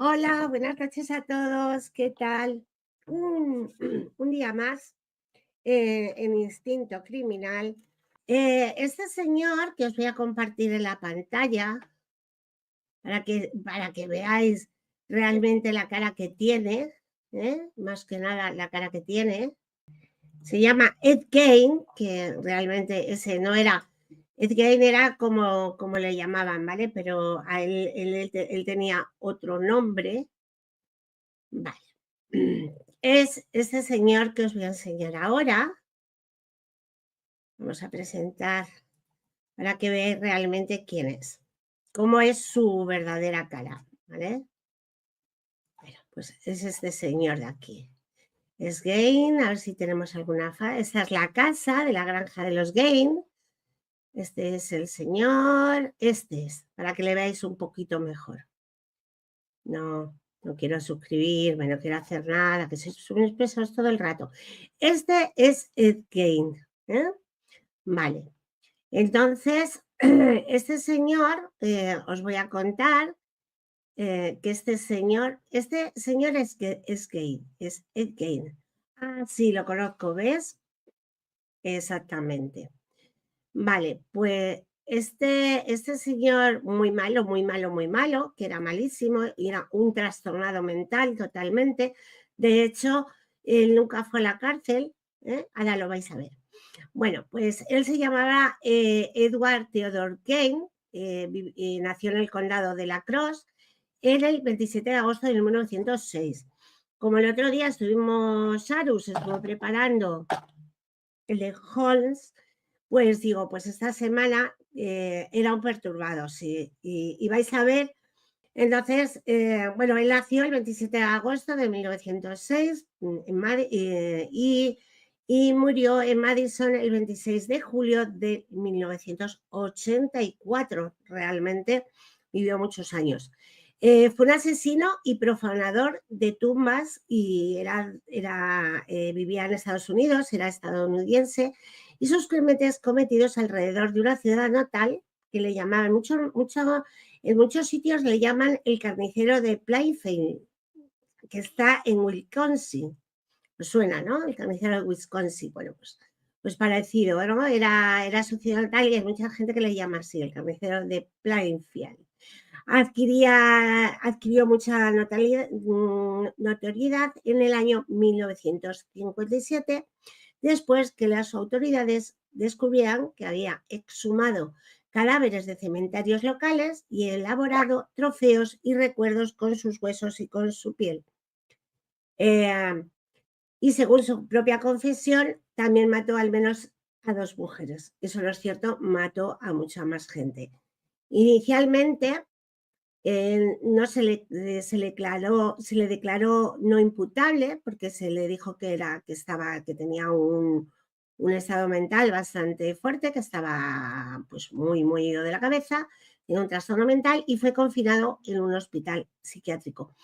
Hola, buenas noches a todos. ¿Qué tal? Un, un día más en Instinto Criminal. Este señor que os voy a compartir en la pantalla para que veáis realmente la cara que tiene, más que nada la cara que tiene, se llama Ed Gein, que realmente ese no era. Ed Gein era como le llamaban, ¿vale? Pero a él tenía otro nombre. Vale. Es este señor que os voy a enseñar ahora. Vamos a presentar para que veáis realmente quién es. Cómo es su verdadera cara, ¿vale? Bueno, pues es este señor de aquí. Es Gain, a ver si tenemos alguna. Esta es la casa de la granja de los Gain. Este es el señor. Este es, para que le veáis un poquito mejor. No quiero suscribirme, no quiero hacer nada, que sois unos pesos todo el rato. Este es Ed Gein, ¿eh? Vale. Entonces, este señor, os voy a contar que este señor es gay, es Ed Gein. Ah, sí, lo conozco, ¿ves? Exactamente. Vale, pues este señor muy malo, muy malo, muy malo, que era malísimo y era un trastornado mental totalmente. De hecho, él nunca fue a la cárcel, ahora lo vais a ver. Bueno, pues él se llamaba Edward Theodore Kane, nació en el condado de La Crosse en el 27 de agosto de 1906. Como el otro día Sarus estuvo preparando el de Holmes, pues digo, pues esta semana era un perturbado, sí, y vais a ver. Entonces, bueno, él nació el 27 de agosto de 1906 y murió en Madison el 26 de julio de 1984. Realmente vivió muchos años. Fue un asesino y profanador de tumbas y vivía en Estados Unidos, era estadounidense, y sus crímenes cometidos alrededor de una ciudad natal que le llamaban en muchos sitios le llaman el carnicero de Plainfield, que está en Wisconsin. Pues suena, ¿no? El carnicero de Wisconsin. Bueno, pues parecido, ¿no? Era su ciudad natal y hay mucha gente que le llama así, el carnicero de Plainfield. Adquirió mucha notoriedad en el año 1957, después que las autoridades descubrieran que había exhumado cadáveres de cementerios locales y elaborado trofeos y recuerdos con sus huesos y con su piel. Y según su propia confesión, también mató al menos a 2 mujeres. Eso no es cierto, mató a mucha más gente. Inicialmente, no se le declaró no imputable porque se le dijo que tenía un estado mental bastante fuerte, que estaba pues muy ido de la cabeza, tenía un trastorno mental y fue confinado en un hospital psiquiátrico.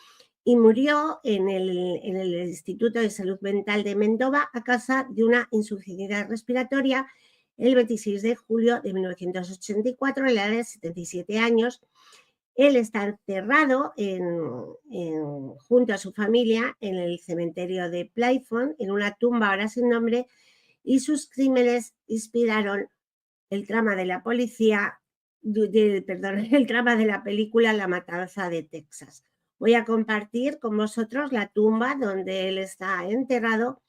Y murió en el Instituto de Salud Mental de Mendova a causa de una insuficiencia respiratoria el 26 de julio de 1984 a la edad de 77 años. Él está enterrado junto a su familia en el cementerio de Playford, en una tumba ahora sin nombre, y sus crímenes inspiraron el trama de la policía, el trama de la película La Matanza de Texas. Voy a compartir con vosotros la tumba donde él está enterrado,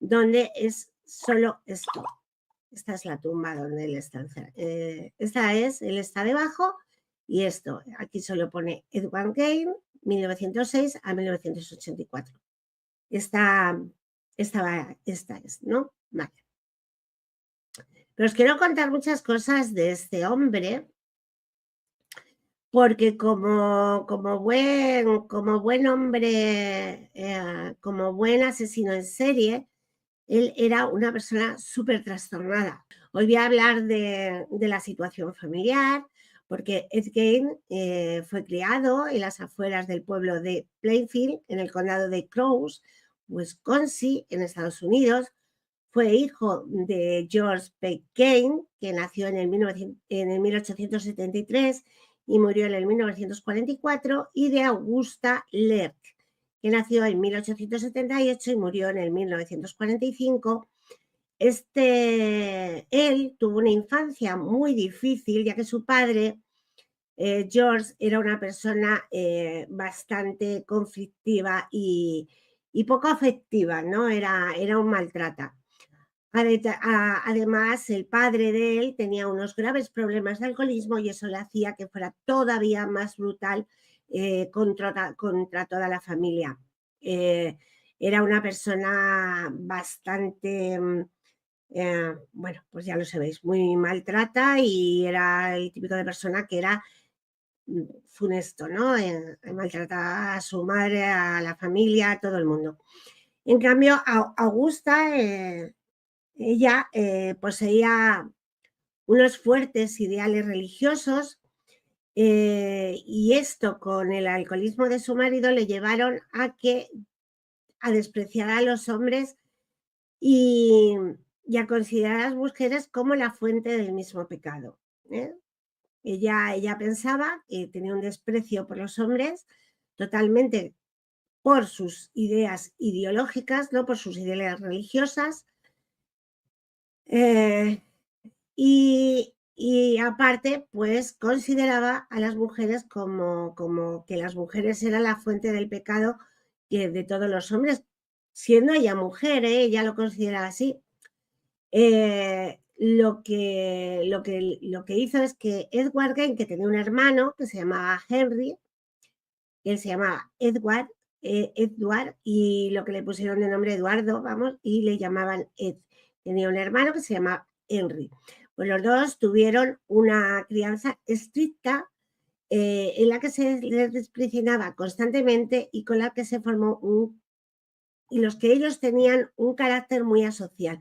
donde es solo esto. Esta es la tumba donde él está encerrado. Él está debajo y esto, aquí solo pone Edward Gain, 1906 a 1984. Esta es, ¿no? Vale. Pero os quiero contar muchas cosas de este hombre, porque como buen hombre, como buen asesino en serie, él era una persona súper trastornada. Hoy voy a hablar de la situación familiar, porque Ed Gein fue criado en las afueras del pueblo de Plainfield, en el condado de Crosse, Wisconsin, en Estados Unidos. Fue hijo de George P. Gein, que nació en el 1873 y murió en el 1944, y de Augusta Lerch, que nació en 1878 y murió en el 1945. Él tuvo una infancia muy difícil, ya que su padre, George, era una persona bastante conflictiva y poco afectiva, ¿no? Era un maltrata. Además, el padre de él tenía unos graves problemas de alcoholismo y eso le hacía que fuera todavía más brutal contra toda la familia. Era una persona bastante, bueno, pues ya lo sabéis, muy maltrata, y era el típico de persona que era funesto, ¿no? Maltrataba a su madre, a la familia, a todo el mundo. En cambio, Augusta, ella poseía unos fuertes ideales religiosos, y esto, con el alcoholismo de su marido, le llevaron a despreciar a los hombres y a considerar a las mujeres como la fuente del mismo pecado, ¿eh? Ella pensaba que tenía un desprecio por los hombres totalmente por sus ideas ideológicas, no por sus ideas religiosas, y aparte, pues consideraba a las mujeres como que las mujeres eran la fuente del pecado de todos los hombres, siendo ella mujer, ella lo consideraba así. Lo que hizo es que Edward Gain, que tenía un hermano que se llamaba Henry, él se llamaba Edward, y lo que le pusieron de nombre Eduardo, vamos, y le llamaban Ed. Tenía un hermano que se llamaba Henry. Pues los dos tuvieron una crianza estricta, en la que se les disciplinaba constantemente y con la que se formó y los que ellos tenían un carácter muy asocial.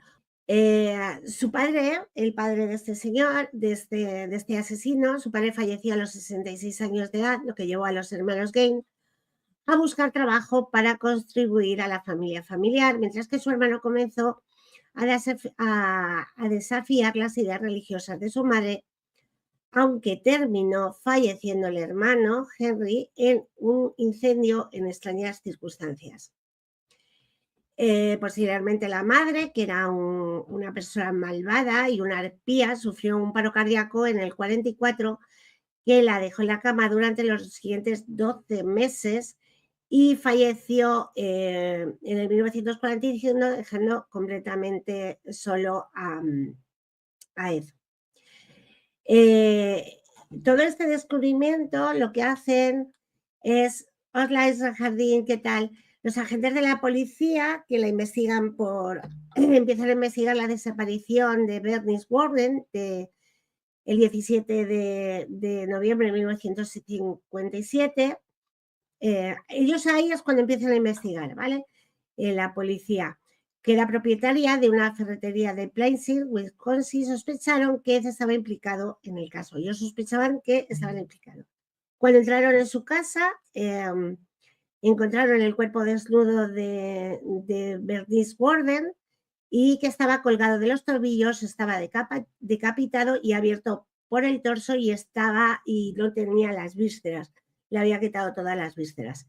Su padre, el padre de este señor, de este asesino, su padre falleció a los 66 años de edad, lo que llevó a los hermanos Gain a buscar trabajo para contribuir a la familia familiar, mientras que su hermano comenzó a desafiar las ideas religiosas de su madre, aunque terminó falleciendo el hermano Henry en un incendio en extrañas circunstancias. Posteriormente la madre, que era una persona malvada y una arpía, sufrió un paro cardíaco en el 44, que la dejó en la cama durante los siguientes 12 meses y falleció en el 1941, dejando completamente solo a Ed. Todo este descubrimiento lo que hacen es: hola, Isra Jardín, ¿qué tal? Los agentes de la policía que la investigan empiezan a investigar la desaparición de Bernice Warren el 17 de noviembre de 1957. Ellos ahí es cuando empiezan a investigar, ¿vale? La policía, que era propietaria de una ferretería de Plainfield, Wisconsin, sospecharon que estaba implicado en el caso. Ellos sospechaban que estaban implicados. Cuando entraron en su casa, encontraron el cuerpo desnudo de Bernice Warden, y que estaba colgado de los tobillos, estaba decapitado y abierto por el torso, y no tenía las vísceras. Le había quitado todas las vísceras.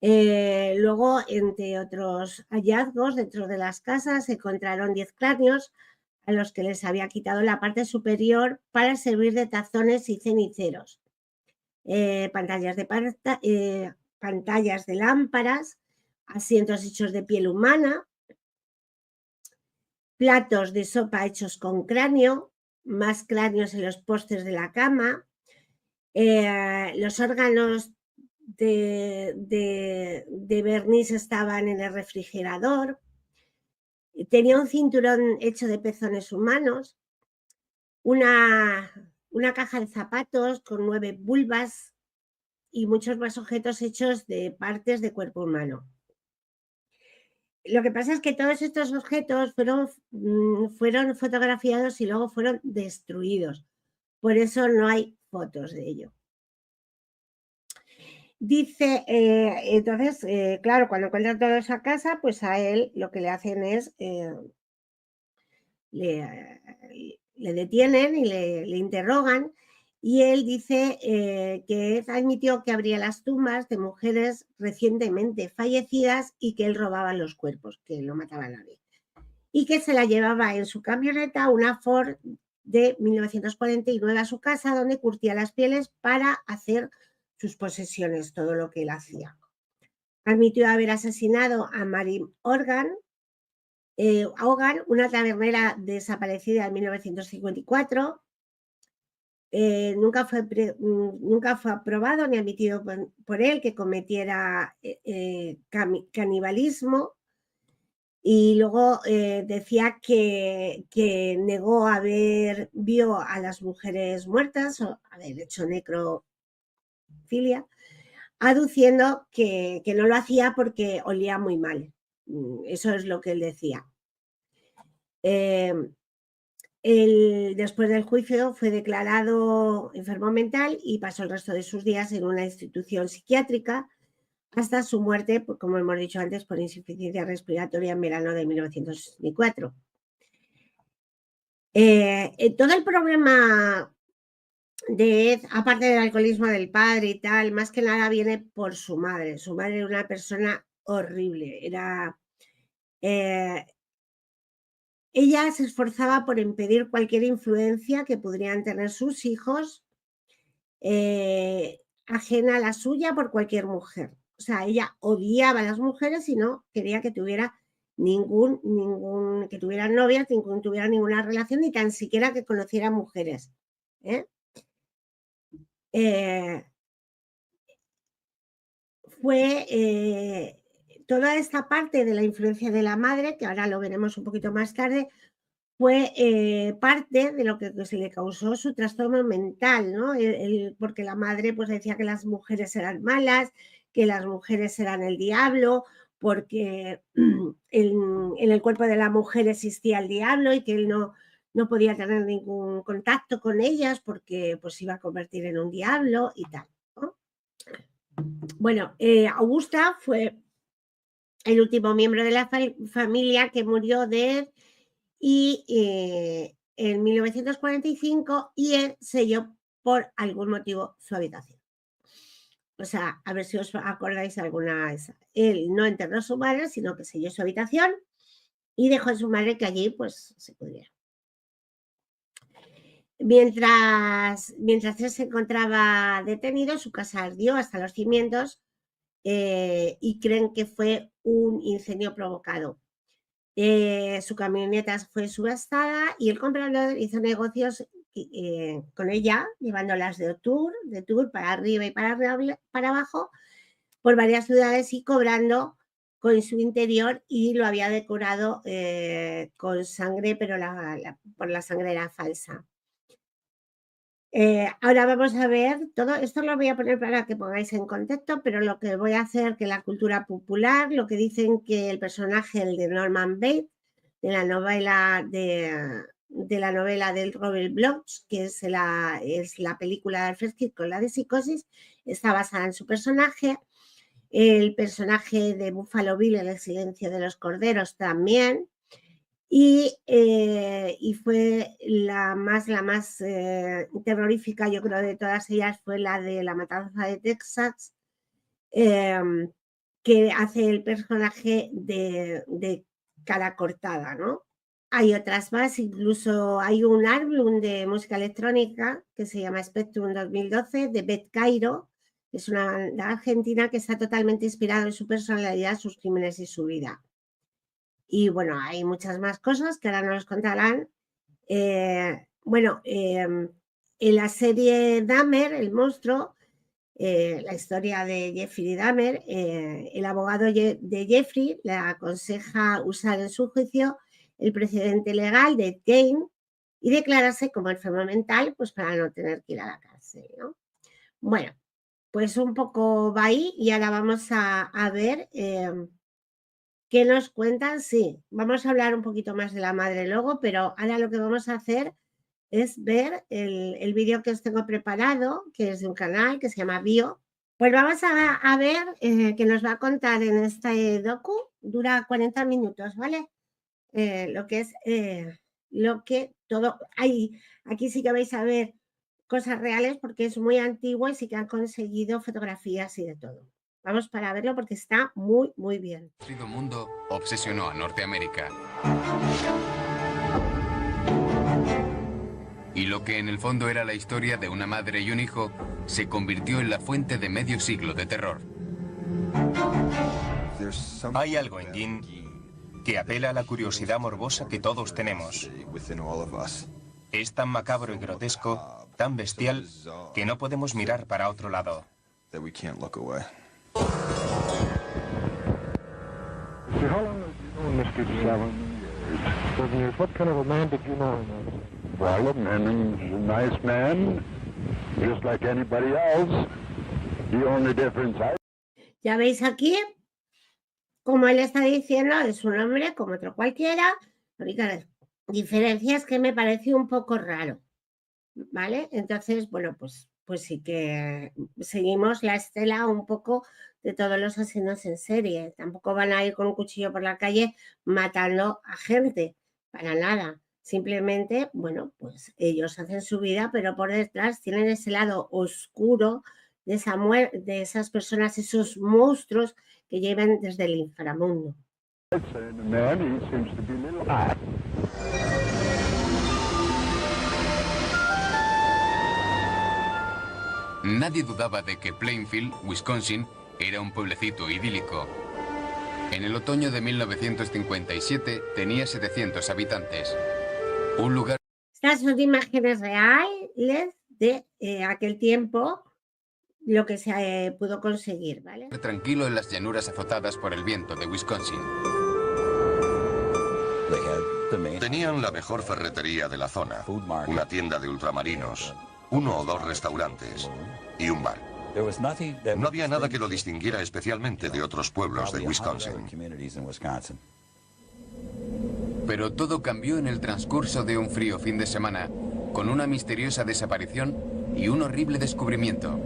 Luego, entre otros hallazgos dentro de las casas, se encontraron 10 cráneos a los que les había quitado la parte superior para servir de tazones y ceniceros. Pantallas de lámparas, asientos hechos de piel humana, platos de sopa hechos con cráneo, más cráneos en los postes de la cama, los órganos de Bernice estaban en el refrigerador, tenía un cinturón hecho de pezones humanos, una caja de zapatos con 9 vulvas y muchos más objetos hechos de partes de cuerpo humano. Lo que pasa es que todos estos objetos fueron fotografiados y luego fueron destruidos. Por eso no hay fotos de ello. Dice, entonces, claro, cuando encuentran toda esa casa, pues a él lo que le hacen es, le detienen y le interrogan, y él dice que admitió que abría las tumbas de mujeres recientemente fallecidas y que él robaba los cuerpos, que no mataba a nadie, y que se la llevaba en su camioneta, una Ford de 1949, a su casa, donde curtía las pieles para hacer sus posesiones, todo lo que él hacía. Admitió haber asesinado a Mary Hogan, una tabernera desaparecida en 1954. Nunca fue aprobado ni admitido por él que cometiera canibalismo, y luego decía que negó vio a las mujeres muertas o haber hecho necrofilia, aduciendo que no lo hacía porque olía muy mal. Eso es lo que él decía. Después del juicio fue declarado enfermo mental y pasó el resto de sus días en una institución psiquiátrica hasta su muerte, como hemos dicho antes, por insuficiencia respiratoria en verano de 1964. Todo el problema de Ed, aparte del alcoholismo del padre y tal, más que nada viene por su madre. Su madre era una persona horrible. Ella se esforzaba por impedir cualquier influencia que podrían tener sus hijos, ajena a la suya, por cualquier mujer. O sea, ella odiaba a las mujeres y no quería que tuviera que tuvieran novias, que tuviera ninguna relación, ni tan siquiera que conociera mujeres. Fue toda esta parte de la influencia de la madre, que ahora lo veremos un poquito más tarde, fue parte de lo que se le causó su trastorno mental, ¿no? Porque la madre pues decía que las mujeres eran malas, que las mujeres eran el diablo, porque en el cuerpo de la mujer existía el diablo y que él no podía tener ningún contacto con ellas porque pues se iba a convertir en un diablo y tal, ¿no? Bueno, Augusta fue el último miembro de la familia que murió de y en 1945, y él selló por algún motivo su habitación. O sea, a ver si os acordáis alguna. Él no enterró a su madre, sino que selló su habitación y dejó a su madre que allí pues se pudriera. Mientras él se encontraba detenido, su casa ardió hasta los cimientos y creen que fue un incendio provocado. Su camioneta fue subastada y el comprador hizo negocios con ella, llevándolas de tour para arriba y para abajo por varias ciudades y cobrando con su interior, y lo había decorado con sangre, pero por la sangre era falsa. Ahora vamos a ver, todo esto lo voy a poner para que pongáis en contexto, pero lo que voy a hacer, que la cultura popular, lo que dicen que el personaje, el de Norman Bates, de la novela del Robert Bloch, que es la película de Alfred Hitchcock, la de Psicosis, está basada en su personaje. El personaje de Buffalo Bill en El silencio de los corderos también. Y fue la más terrorífica, yo creo, de todas ellas, fue la de La matanza de Texas, que hace el personaje de cara cortada, ¿no? Hay otras más, incluso hay un álbum de música electrónica que se llama Spectrum 2012, de Beth Cairo, que es una banda argentina que está totalmente inspirado en su personalidad, sus crímenes y su vida. Y bueno, hay muchas más cosas que ahora nos contarán. En la serie Dahmer, el monstruo, la historia de Jeffrey Dahmer, el abogado de Jeffrey le aconseja usar en su juicio el precedente legal de Ed Gein y declararse como enfermo mental, pues para no tener que ir a la cárcel, ¿no? Bueno, pues un poco va ahí, y ahora vamos a ver ¿qué nos cuentan? Sí, vamos a hablar un poquito más de la madre luego, pero ahora lo que vamos a hacer es ver el vídeo que os tengo preparado, que es de un canal que se llama Bio. Pues vamos a ver que nos va a contar en este docu, dura 40 minutos, ¿vale? Lo que es lo que todo hay. Aquí sí que vais a ver cosas reales porque es muy antiguo y sí que han conseguido fotografías y de todo. Vamos para verlo porque está muy, muy bien. El mundo obsesionó a Norteamérica. Y lo que en el fondo era la historia de una madre y un hijo se convirtió en la fuente de medio siglo de terror. Hay algo en Gin que apela a la curiosidad morbosa que todos tenemos. Es tan macabro y grotesco, tan bestial, que no podemos mirar para otro lado. How long have you known Mr. 7 years? 7 years. What kind of a man did you know him as? Well, a nice man, just like anybody else. The only difference Ya veis aquí, como él está diciendo, es un hombre como otro cualquiera. La única diferencia es que me parece un poco raro, ¿vale? Entonces, bueno, pues sí que seguimos la estela un poco de todos los asesinos en serie. Tampoco van a ir con un cuchillo por la calle matando a gente, para nada. Simplemente, bueno, pues ellos hacen su vida, pero por detrás tienen ese lado oscuro de esas personas, esos monstruos que llevan desde el inframundo. Nadie dudaba de que Plainfield, Wisconsin, era un pueblecito idílico. En el otoño de 1957 tenía 700 habitantes. Un lugar... Estas son imágenes reales de aquel tiempo, lo que se pudo conseguir, ¿vale? Tranquilo en las llanuras azotadas por el viento de Wisconsin. Tenían la mejor ferretería de la zona, una tienda de ultramarinos, 1 o 2 restaurantes y un bar. No había nada que lo distinguiera especialmente de otros pueblos de Wisconsin. Pero todo cambió en el transcurso de un frío fin de semana, con una misteriosa desaparición y un horrible descubrimiento.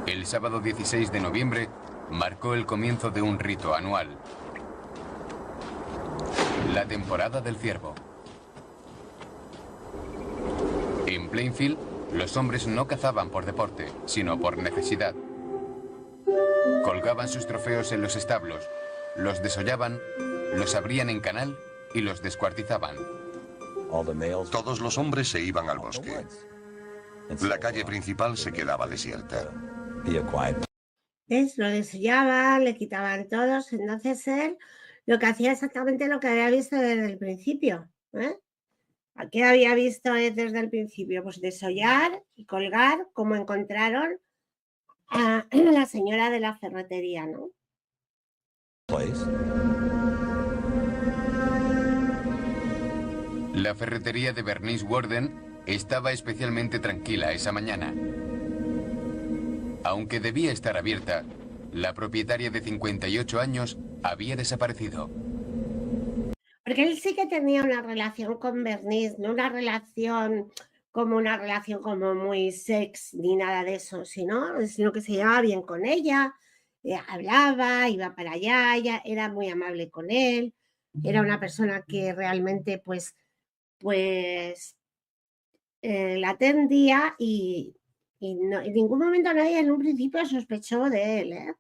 El sábado 16 de noviembre marcó el comienzo de un rito anual. La temporada del ciervo. En Plainfield, los hombres no cazaban por deporte, sino por necesidad. Colgaban sus trofeos en los establos, los desollaban, los abrían en canal y los descuartizaban. Todos los hombres se iban al bosque. La calle principal se quedaba desierta. ¿Ves? Lo desollaban, le quitaban todos. Entonces él lo que hacía exactamente lo que había visto desde el principio. ¿Qué había visto desde el principio? Pues desollar y colgar, como encontraron a la señora de la ferretería, ¿no? La ferretería de Bernice Worden estaba especialmente tranquila esa mañana. Aunque debía estar abierta, la propietaria de 58 años había desaparecido. Porque él sí que tenía una relación con Bernice, no una relación como muy sex ni nada de eso, sino que se llevaba bien con ella, hablaba, iba para allá, ella era muy amable con él, era una persona que realmente pues la atendía y no, en ningún momento nadie en un principio sospechó de él, ¿eh?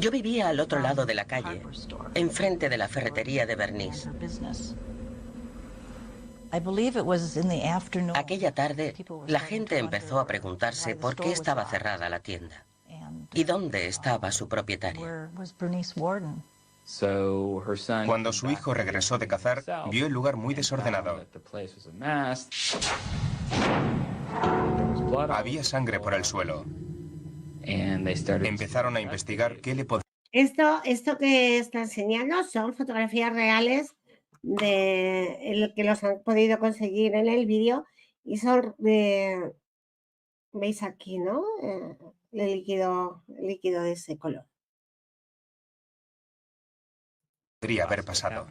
Yo vivía al otro lado de la calle, enfrente de la ferretería de Bernice. Aquella tarde, la gente empezó a preguntarse por qué estaba cerrada la tienda y dónde estaba su propietaria. Cuando su hijo regresó de cazar, vio el lugar muy desordenado. Había sangre por el suelo. Empezaron a investigar qué le podía... Esto que está enseñando son fotografías reales de el que los han podido conseguir en el vídeo y son veis aquí, ¿no? El líquido de ese color. Podría haber pasado.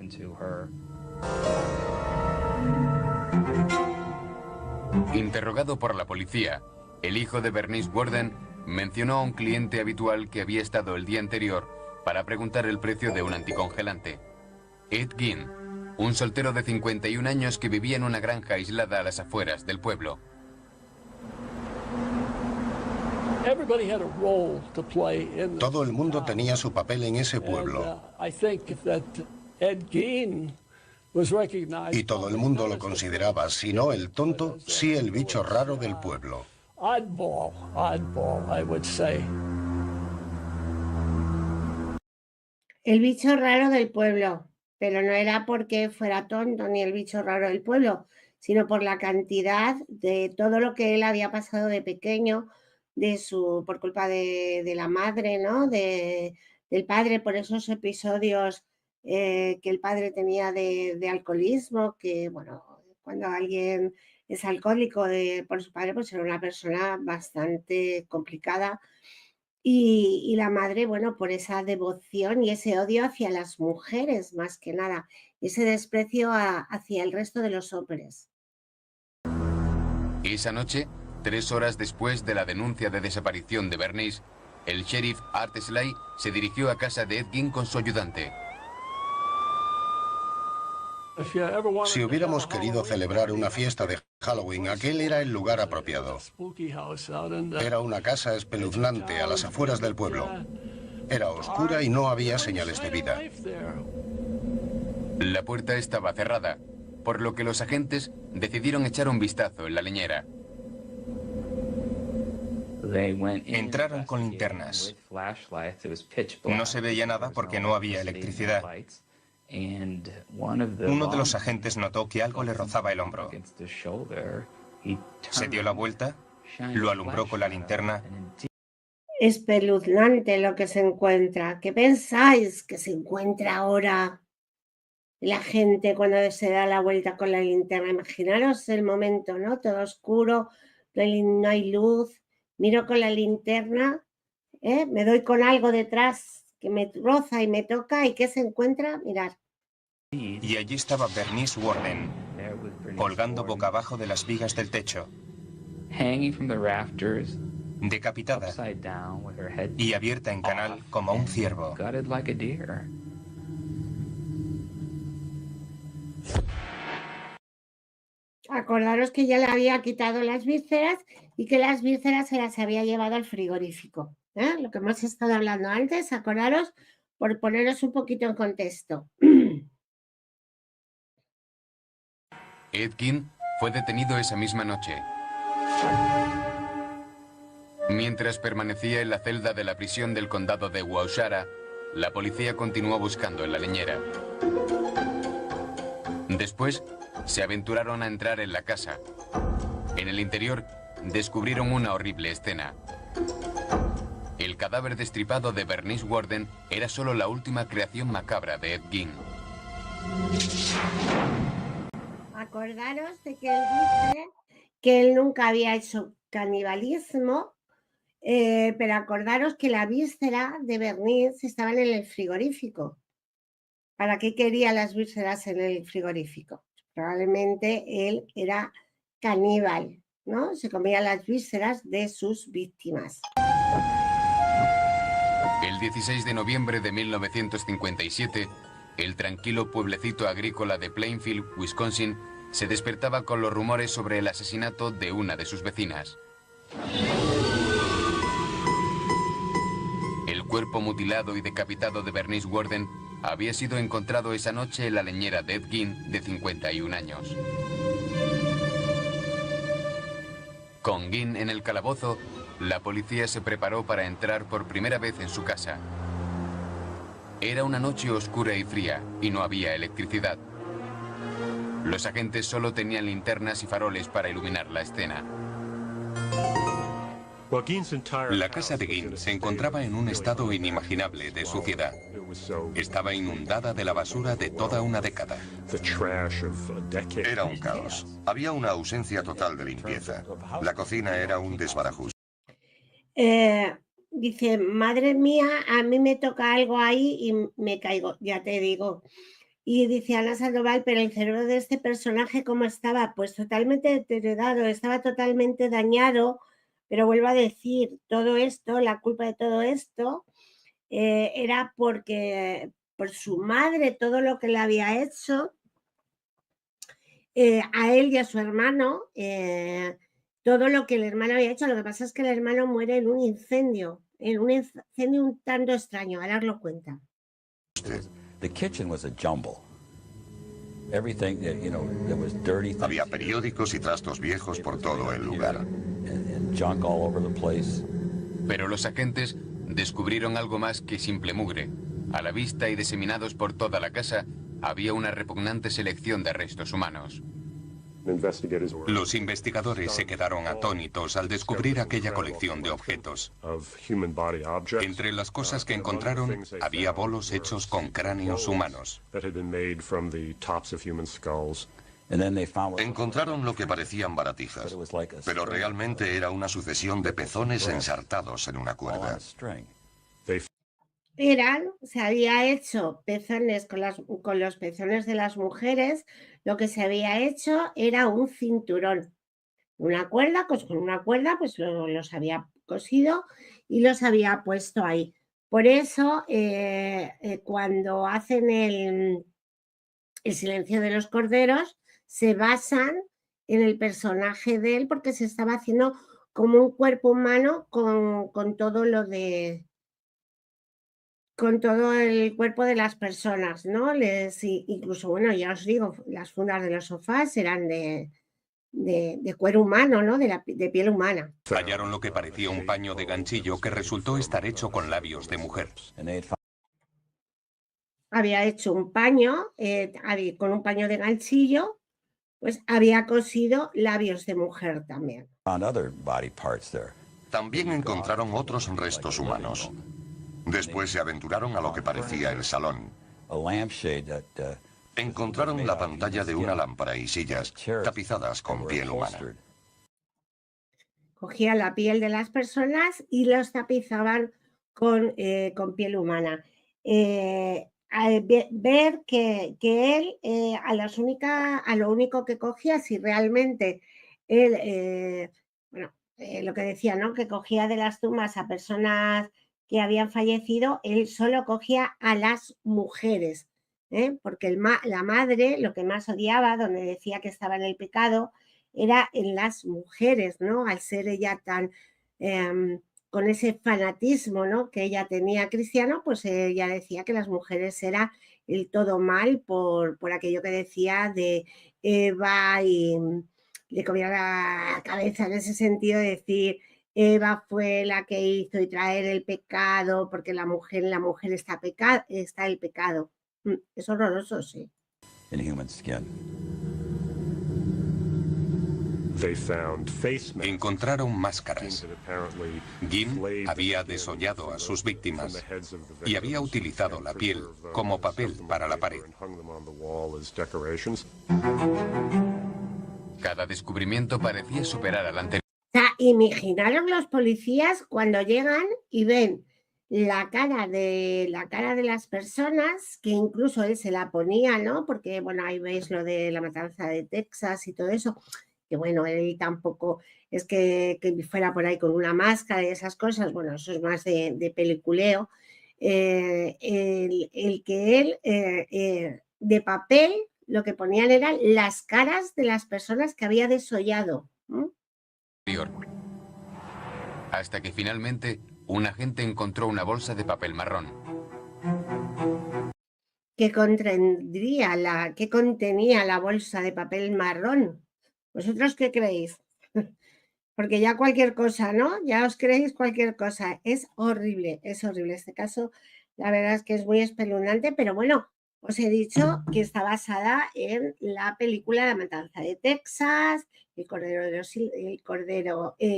Interrogado por la policía, el hijo de Bernice Worden mencionó a un cliente habitual que había estado el día anterior para preguntar el precio de un anticongelante. Ed Gein, un soltero de 51 años que vivía en una granja aislada a las afueras del pueblo. Todo el mundo tenía su papel en ese pueblo. Y todo el mundo lo consideraba, si no el tonto, sí el bicho raro del pueblo. El bicho raro del pueblo, pero no era porque fuera tonto ni el bicho raro del pueblo, sino por la cantidad de todo lo que él había pasado de pequeño, por culpa de la madre, ¿no? Del padre, por esos episodios que el padre tenía de alcoholismo, que bueno, cuando alguien es alcohólico por su padre, pues era una persona bastante complicada. Y la madre, bueno, por esa devoción y ese odio hacia las mujeres, más que nada, ese desprecio hacia el resto de los hombres. Esa noche, 3 horas después de la denuncia de desaparición de Bernice, el sheriff Art Sly se dirigió a casa de Ed Gein con su ayudante. Si hubiéramos querido celebrar una fiesta de Halloween, aquel era el lugar apropiado. Era una casa espeluznante a las afueras del pueblo. Era oscura y no había señales de vida. La puerta estaba cerrada, por lo que los agentes decidieron echar un vistazo en la leñera. Entraron con linternas. No se veía nada porque no había electricidad. Uno de los agentes notó que algo le rozaba el hombro. Se dio la vuelta, lo alumbró con la linterna. Espeluznante lo que se encuentra. ¿Qué pensáis que se encuentra ahora la gente cuando se da la vuelta con la linterna? Imaginaros el momento, ¿no? Todo oscuro, no hay luz. Miro con la linterna, me doy con algo detrás que me roza y me toca. ¿Y qué se encuentra? Mirad. Y allí estaba Bernice Warden, colgando boca abajo de las vigas del techo, decapitada y abierta en canal como un ciervo. Acordaros que ya le había quitado las vísceras y que las vísceras se las había llevado al frigorífico. Lo que hemos estado hablando antes, acordaros, por poneros un poquito en contexto. Ed Gein fue detenido esa misma noche. Mientras permanecía en la celda de la prisión del condado de Waukesha, la policía continuó buscando en la leñera. Después, se aventuraron a entrar en la casa. En el interior, descubrieron una horrible escena. El cadáver destripado de Bernice Warden era solo la última creación macabra de Ed Gein. Acordaros de que él dice que él nunca había hecho canibalismo, pero acordaros que la víscera de Bernice estaban en el frigorífico. ¿Para qué quería las vísceras en el frigorífico? Probablemente él era caníbal, ¿no? Se comía las vísceras de sus víctimas. El 16 de noviembre de 1957, el tranquilo pueblecito agrícola de Plainfield, Wisconsin, se despertaba con los rumores sobre el asesinato de una de sus vecinas. El cuerpo mutilado y decapitado de Bernice Warden había sido encontrado esa noche en la leñera de Ed Gein, de 51 años. Con Gein en el calabozo, la policía se preparó para entrar por primera vez en su casa. Era una noche oscura y fría, y no había electricidad. Los agentes solo tenían linternas y faroles para iluminar la escena. La casa de Gein se encontraba en un estado inimaginable de suciedad. Estaba inundada de la basura de toda una década. Era un caos. Había una ausencia total de limpieza. La cocina era un desbarajuste. Dice, madre mía, a mí me toca algo ahí y me caigo, ya te digo. Y dice Ana Sandoval, pero el cerebro de este personaje, ¿cómo estaba? Pues totalmente deteriorado, estaba totalmente dañado, pero vuelvo a decir, todo esto, la culpa de todo esto, era porque por su madre, todo lo que le había hecho a él y a su hermano, todo lo que el hermano había hecho. Lo que pasa es que el hermano muere en un incendio un tanto extraño. Ahora os lo cuenta. The kitchen was a jumble. Everything, there was dirty things. Había periódicos y trastos viejos por todo el lugar. And junk all over the place. Pero los agentes descubrieron algo más que simple mugre. A la vista y diseminados por toda la casa, había una repugnante selección de restos humanos. Los investigadores se quedaron atónitos al descubrir aquella colección de objetos. Entre las cosas que encontraron había bolos hechos con cráneos humanos. Encontraron lo que parecían baratijas, pero realmente era una sucesión de pezones ensartados en una cuerda. Se había hecho pezones con los pezones de las mujeres. Lo que se había hecho era un cinturón, una cuerda, pues con una cuerda pues los había cosido y los había puesto ahí. Por eso cuando hacen el silencio de los corderos se basan en el personaje de él, porque se estaba haciendo como un cuerpo humano con todo lo de... con todo el cuerpo de las personas, ¿no? Incluso, bueno, ya os digo, las fundas de los sofás eran de cuero humano, ¿no? De piel humana. Hallaron lo que parecía un paño de ganchillo que resultó estar hecho con labios de mujer. Había hecho un paño, con un paño de ganchillo, pues había cosido labios de mujer también. También encontraron otros restos humanos. Después se aventuraron a lo que parecía el salón. Encontraron la pantalla de una lámpara y sillas tapizadas con piel humana. Cogían la piel de las personas y los tapizaban con piel humana. Ver que él, a lo único que cogía, si realmente él, lo que decía, ¿no? Que cogía de las tumbas a personas que habían fallecido, él solo cogía a las mujeres, porque la madre lo que más odiaba, donde decía que estaba en el pecado, era en las mujeres, ¿no? Al ser ella tan con ese fanatismo, ¿no? Que ella tenía cristiano, pues ella decía que las mujeres era el todo mal por aquello que decía de Eva, y le comía la cabeza en ese sentido de decir: Eva fue la que hizo y traer el pecado, porque en la mujer está el pecado. Es horroroso, sí. Encontraron máscaras. Ginn había desollado a sus víctimas y había utilizado la piel como papel para la pared. Cada descubrimiento parecía superar al anterior. O sea, imaginaros los policías cuando llegan y ven la cara de las personas, que incluso él se la ponía, ¿no? Porque, bueno, ahí veis lo de la matanza de Texas y todo eso, que bueno, él tampoco es que fuera por ahí con una máscara y esas cosas, bueno, eso es más de peliculeo. El que él, de papel, lo que ponían eran las caras de las personas que había desollado. Hasta que finalmente un agente encontró una bolsa de papel marrón. ¿Qué contenía la bolsa de papel marrón? ¿Vosotros qué creéis? Porque ya cualquier cosa, ¿no? Ya os creéis cualquier cosa. Es horrible, es horrible. Este caso, la verdad es que es muy espeluznante, pero bueno, os he dicho que está basada en la película La matanza de Texas, El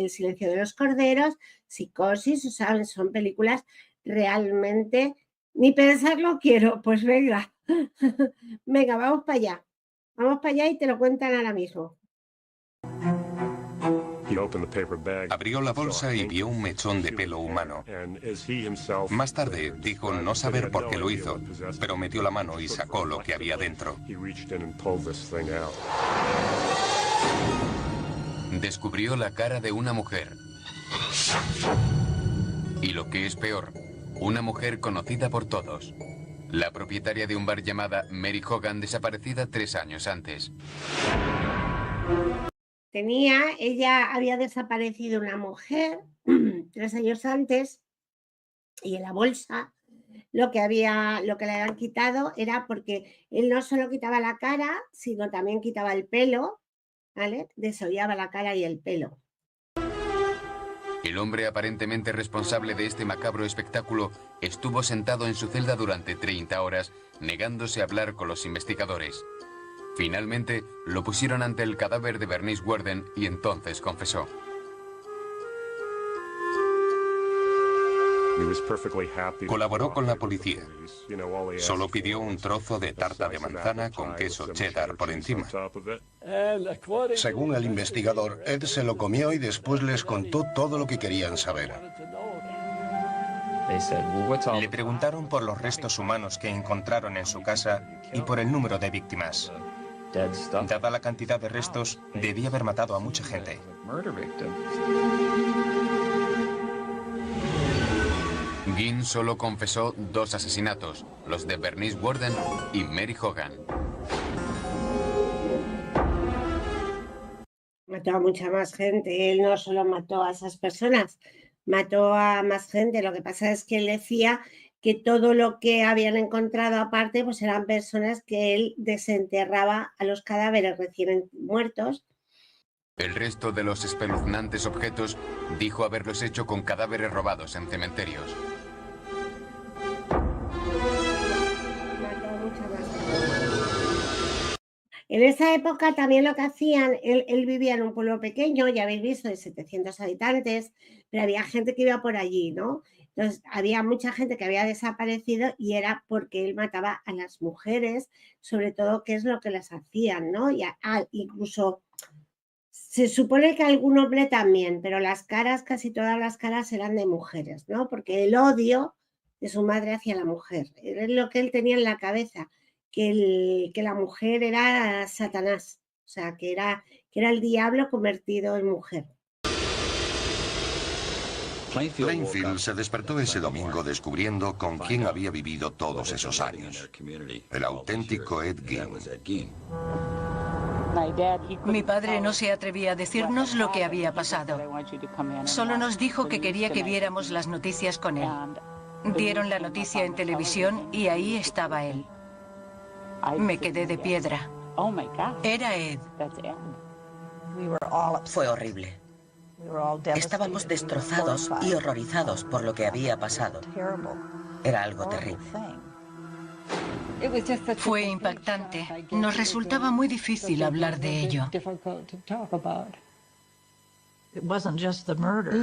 silencio de los corderos, Psicosis, o sea, son películas realmente... Ni pensarlo quiero, pues venga. Venga, vamos para allá. Vamos para allá y te lo cuentan ahora mismo. Abrió la bolsa y vio un mechón de pelo humano. Más tarde dijo no saber por qué lo hizo, pero metió la mano y sacó lo que había dentro. Descubrió la cara de una mujer. Y lo que es peor, Una mujer conocida por todos. La propietaria de un bar llamada Mary Hogan, desaparecida 3 años antes. Ella había desaparecido una mujer 3 años antes, y en la bolsa lo que le habían quitado era, porque él no solo quitaba la cara, sino también quitaba el pelo, ¿vale? Desollaba la cara y el pelo. El hombre aparentemente responsable de este macabro espectáculo estuvo sentado en su celda durante 30 horas, negándose a hablar con los investigadores. Finalmente, lo pusieron ante el cadáver de Bernice Worden y entonces confesó. Colaboró con la policía. Solo pidió un trozo de tarta de manzana con queso cheddar por encima. Según el investigador, Ed se lo comió y después les contó todo lo que querían saber. Le preguntaron por los restos humanos que encontraron en su casa y por el número de víctimas. Dada la cantidad de restos, debía haber matado a mucha gente. Ginn solo confesó 2 asesinatos, los de Bernice Worden y Mary Hogan. Mató a mucha más gente. Él no solo mató a esas personas, mató a más gente. Lo que pasa es que él decía que todo lo que habían encontrado aparte, pues eran personas que él desenterraba a los cadáveres recién muertos. El resto de los espeluznantes objetos dijo haberlos hecho con cadáveres robados en cementerios. En esa época también lo que hacían, él vivía en un pueblo pequeño, ya habéis visto, de 700 habitantes, pero había gente que iba por allí, ¿no? Entonces, había mucha gente que había desaparecido y era porque él mataba a las mujeres, sobre todo, qué es lo que las hacían, ¿no? Y incluso se supone que algún hombre también, pero las caras, casi todas las caras eran de mujeres, ¿no? Porque el odio de su madre hacia la mujer, es lo que él tenía en la cabeza. Que la mujer era Satanás, o sea, que era el diablo convertido en mujer. Plainfield se despertó ese domingo descubriendo con quién había vivido todos esos años. El auténtico Ed Gein. Mi padre no se atrevía a decirnos lo que había pasado. Solo nos dijo que quería que viéramos las noticias con él. Dieron la noticia en televisión y ahí estaba él. Me quedé de piedra. Era Ed. Fue horrible. Estábamos destrozados y horrorizados por lo que había pasado. Era algo terrible. Fue impactante. Nos resultaba muy difícil hablar de ello.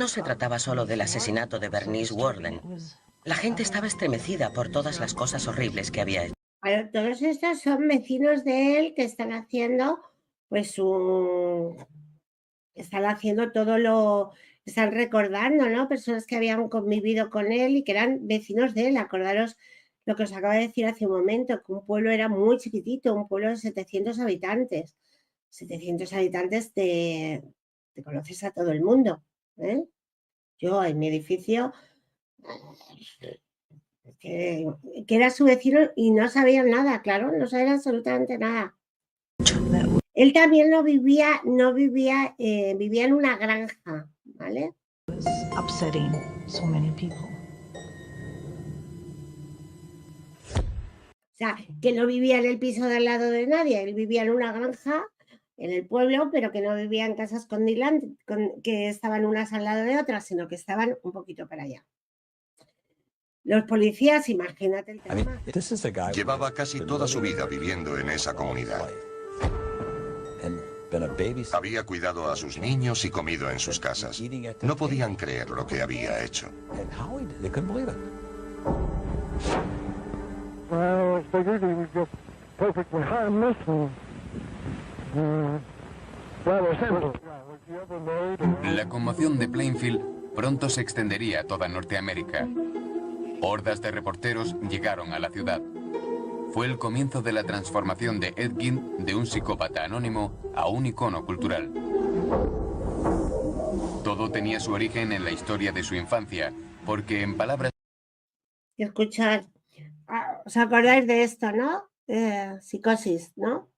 No se trataba solo del asesinato de Bernice Worden. La gente estaba estremecida por todas las cosas horribles que había hecho. Bueno, todos estos son vecinos de él que están haciendo, pues, están recordando, ¿no? Personas que habían convivido con él y que eran vecinos de él. Acordaros lo que os acabo de decir hace un momento, que un pueblo era muy chiquitito, un pueblo de 700 habitantes. 700 habitantes te conoces a todo el mundo, ¿eh? Yo en mi edificio... Que era su vecino y no sabían nada, claro, no sabían absolutamente nada. Él también vivía en una granja, ¿vale? O sea, que no vivía en el piso de al lado de nadie, él vivía en una granja en el pueblo, pero que no vivía en casas que estaban unas al lado de otras, sino que estaban un poquito para allá. Los policías, imagínate el tema. Llevaba casi toda su vida viviendo en esa comunidad. Había cuidado a sus niños y comido en sus casas. No podían creer lo que había hecho. La conmoción de Plainfield pronto se extendería a toda Norteamérica. Hordas de reporteros llegaron a la ciudad. Fue el comienzo de la transformación de Ed Gein de un psicópata anónimo a un icono cultural. Todo tenía su origen en la historia de su infancia, porque en palabras escuchar. ¿Os acordáis de esto, no? Psicosis, ¿no?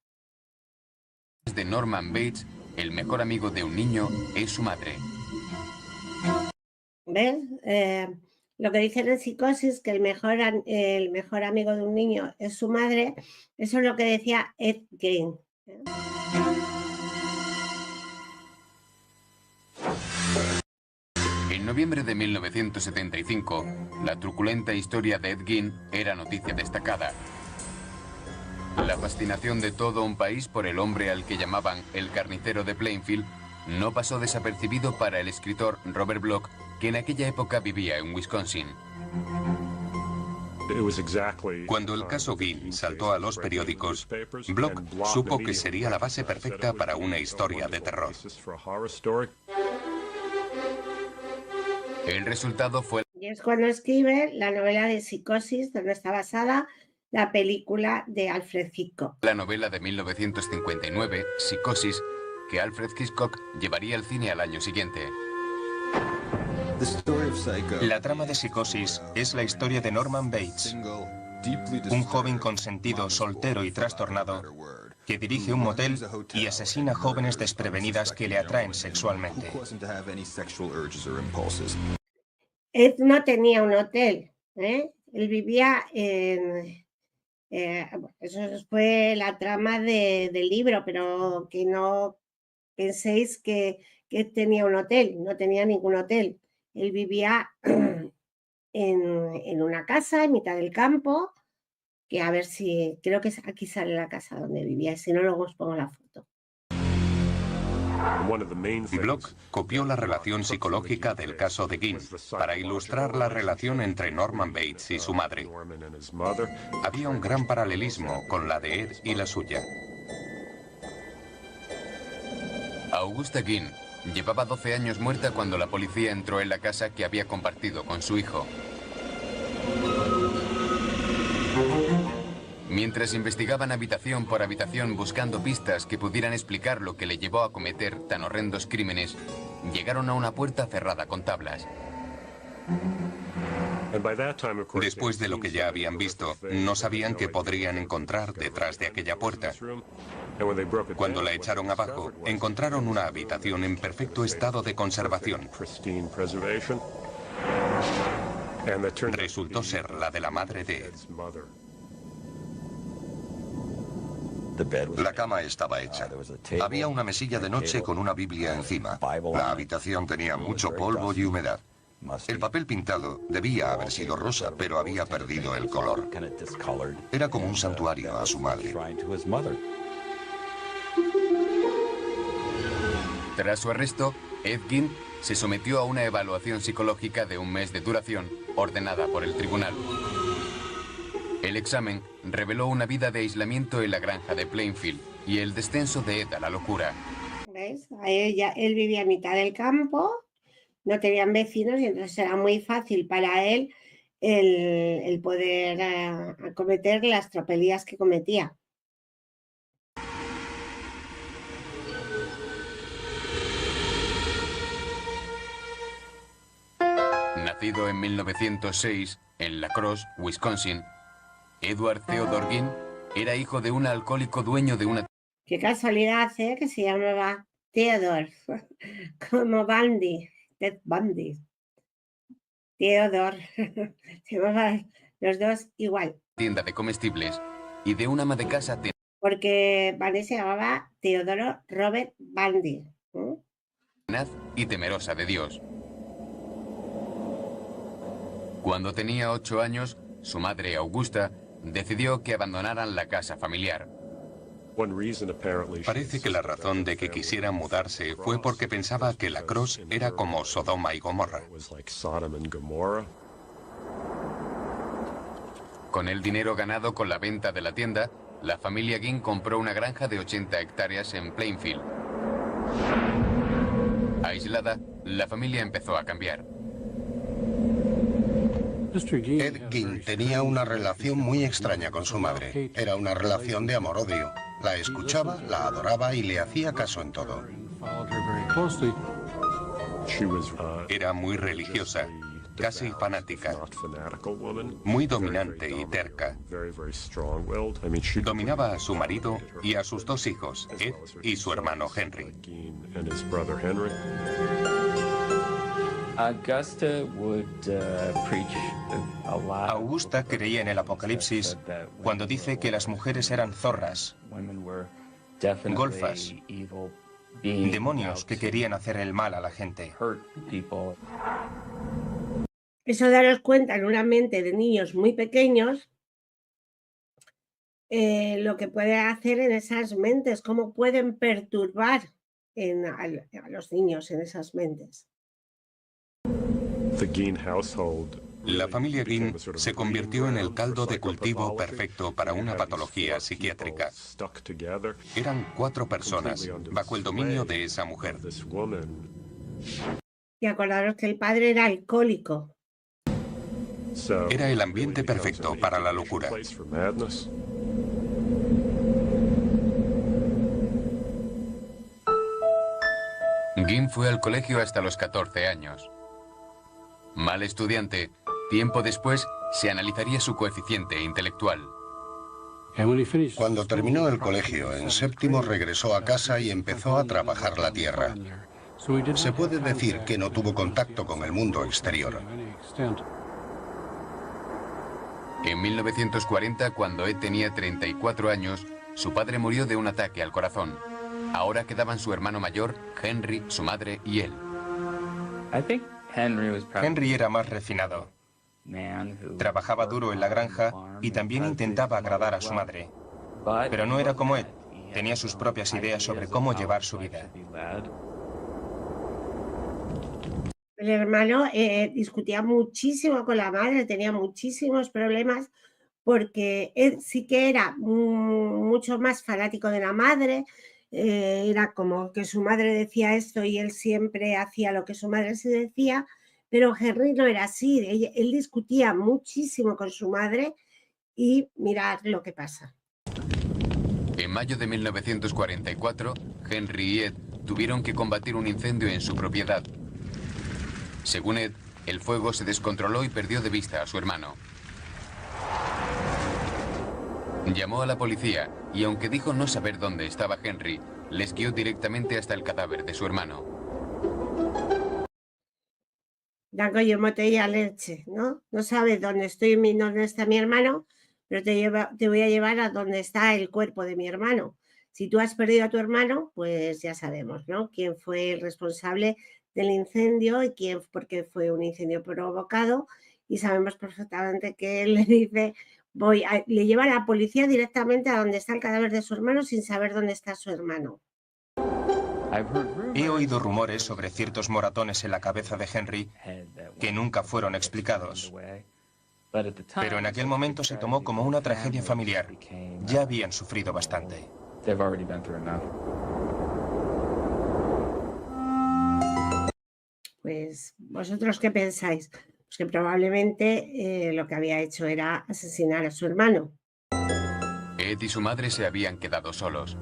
De Norman Bates, el mejor amigo de un niño es su madre. ¿Ves? Lo que dicen en Psicosis, que el mejor amigo de un niño es su madre, eso es lo que decía Ed Gein. En noviembre de 1975, la truculenta historia de Ed Gein era noticia destacada. La fascinación de todo un país por el hombre al que llamaban el carnicero de Plainfield no pasó desapercibido para el escritor Robert Bloch, que en aquella época vivía en Wisconsin. Cuando el caso Gein saltó a los periódicos, Bloch supo que sería la base perfecta para una historia de terror. El resultado fue... Y es cuando escribe la novela de Psicosis, donde está basada la película de Alfred Hitchcock. La novela de 1959, Psicosis, que Alfred Hitchcock llevaría al cine al año siguiente. La trama de Psicosis es la historia de Norman Bates, un joven consentido, soltero y trastornado, que dirige un motel y asesina a jóvenes desprevenidas que le atraen sexualmente. Ed no tenía un hotel, ¿eh? Él vivía en... eso fue la trama del libro, pero que no penséis que tenía un hotel, no tenía ningún hotel. Él vivía en una casa en mitad del campo, que a ver si, creo que aquí sale la casa donde vivía, si no luego os pongo la foto. Bloch copió la relación psicológica del caso de Gein para ilustrar la relación entre Norman Bates y su madre. Había un gran paralelismo con la de Ed y la suya. Augusta Gein llevaba 12 años muerta cuando la policía entró en la casa que había compartido con su hijo. Mientras investigaban habitación por habitación buscando pistas que pudieran explicar lo que le llevó a cometer tan horrendos crímenes, llegaron a una puerta cerrada con tablas. Después de lo que ya habían visto, no sabían qué podrían encontrar detrás de aquella puerta. Cuando la echaron abajo, encontraron una habitación en perfecto estado de conservación. Resultó ser la de la madre de Ed. La cama estaba hecha. Había una mesilla de noche con una Biblia encima. La habitación tenía mucho polvo y humedad. El papel pintado debía haber sido rosa, pero había perdido el color. Era como un santuario a su madre. Tras su arresto, Ed Gein se sometió a una evaluación psicológica de un mes de duración, ordenada por el tribunal. El examen reveló una vida de aislamiento en la granja de Plainfield y el descenso de Ed a la locura. ¿Veis? Él vivía a mitad del campo, no tenían vecinos y entonces era muy fácil para él el poder cometer las tropelías que cometía. Nacido en 1906 en La Crosse, Wisconsin, Edward Theodore Gein era hijo de un alcohólico dueño de una... Qué casualidad, ¿eh? Que se llamaba Theodore, como Bundy, Ted Bundy. Theodore, se llamaban los dos igual. Tienda de comestibles y de una ama de casa... Porque Bundy se llamaba Teodoro Robert Bundy. Tenaz y temerosa de Dios. Cuando tenía 8 años, su madre, Augusta, decidió que abandonaran la casa familiar. Parece que la razón de que quisiera mudarse fue porque pensaba que La Crosse era como Sodoma y Gomorra. Con el dinero ganado con la venta de la tienda, la familia Gein compró una granja de 80 hectáreas en Plainfield. Aislada, la familia empezó a cambiar. Ed Gein tenía una relación muy extraña con su madre. Era una relación de amor-odio. La escuchaba, la adoraba y le hacía caso en todo. Era muy religiosa casi fanática, muy dominante y terca. Dominaba a su marido y a sus dos hijos, Ed y su hermano Henry. Augusta creía en el Apocalipsis cuando dice que las mujeres eran zorras, golfas, demonios que querían hacer el mal a la gente. Eso daros cuenta en una mente de niños muy pequeños, lo que puede hacer en esas mentes, cómo pueden perturbar a los niños en esas mentes. La familia Guin se convirtió en el caldo de cultivo perfecto para una patología psiquiátrica. Eran 4 personas bajo el dominio de esa mujer. Y acordaros que el padre era alcohólico. Era el ambiente perfecto para la locura. Guin fue al colegio hasta los 14 años. Mal estudiante, tiempo después se analizaría su coeficiente intelectual. Cuando terminó el colegio, en séptimo regresó a casa y empezó a trabajar la tierra. Se puede decir que no tuvo contacto con el mundo exterior. En 1940, cuando Ed tenía 34 años, su padre murió de un ataque al corazón. Ahora quedaban su hermano mayor, Henry, su madre y él. Henry era más refinado. Trabajaba duro en la granja y también intentaba agradar a su madre. Pero no era como Ed. Tenía sus propias ideas sobre cómo llevar su vida. El hermano discutía muchísimo con la madre, tenía muchísimos problemas porque él sí que era mucho más fanático de la madre. Era como que su madre decía esto y él siempre hacía lo que su madre se decía, pero Henry no era así. Él discutía muchísimo con su madre y mirad lo que pasa. En mayo de 1944, Henry y Ed tuvieron que combatir un incendio en su propiedad. Según Ed, el fuego se descontroló y perdió de vista a su hermano. Llamó a la policía y aunque dijo no saber dónde estaba Henry, les guió directamente hasta el cadáver de su hermano. Dango yo botella leche, ¿no? No sabes dónde dónde está mi hermano, pero te voy a llevar a donde está el cuerpo de mi hermano. Si tú has perdido a tu hermano, pues ya sabemos, ¿no? Quién fue el responsable del incendio y porque fue un incendio provocado, y sabemos perfectamente que él le dice... le lleva a la policía directamente a donde está el cadáver de su hermano sin saber dónde está su hermano. He oído rumores sobre ciertos moratones en la cabeza de Henry que nunca fueron explicados. Pero en aquel momento se tomó como una tragedia familiar. Ya habían sufrido bastante. Pues, ¿vosotros qué pensáis? Pues que probablemente lo que había hecho era asesinar a su hermano. Ed y su madre se habían quedado solos,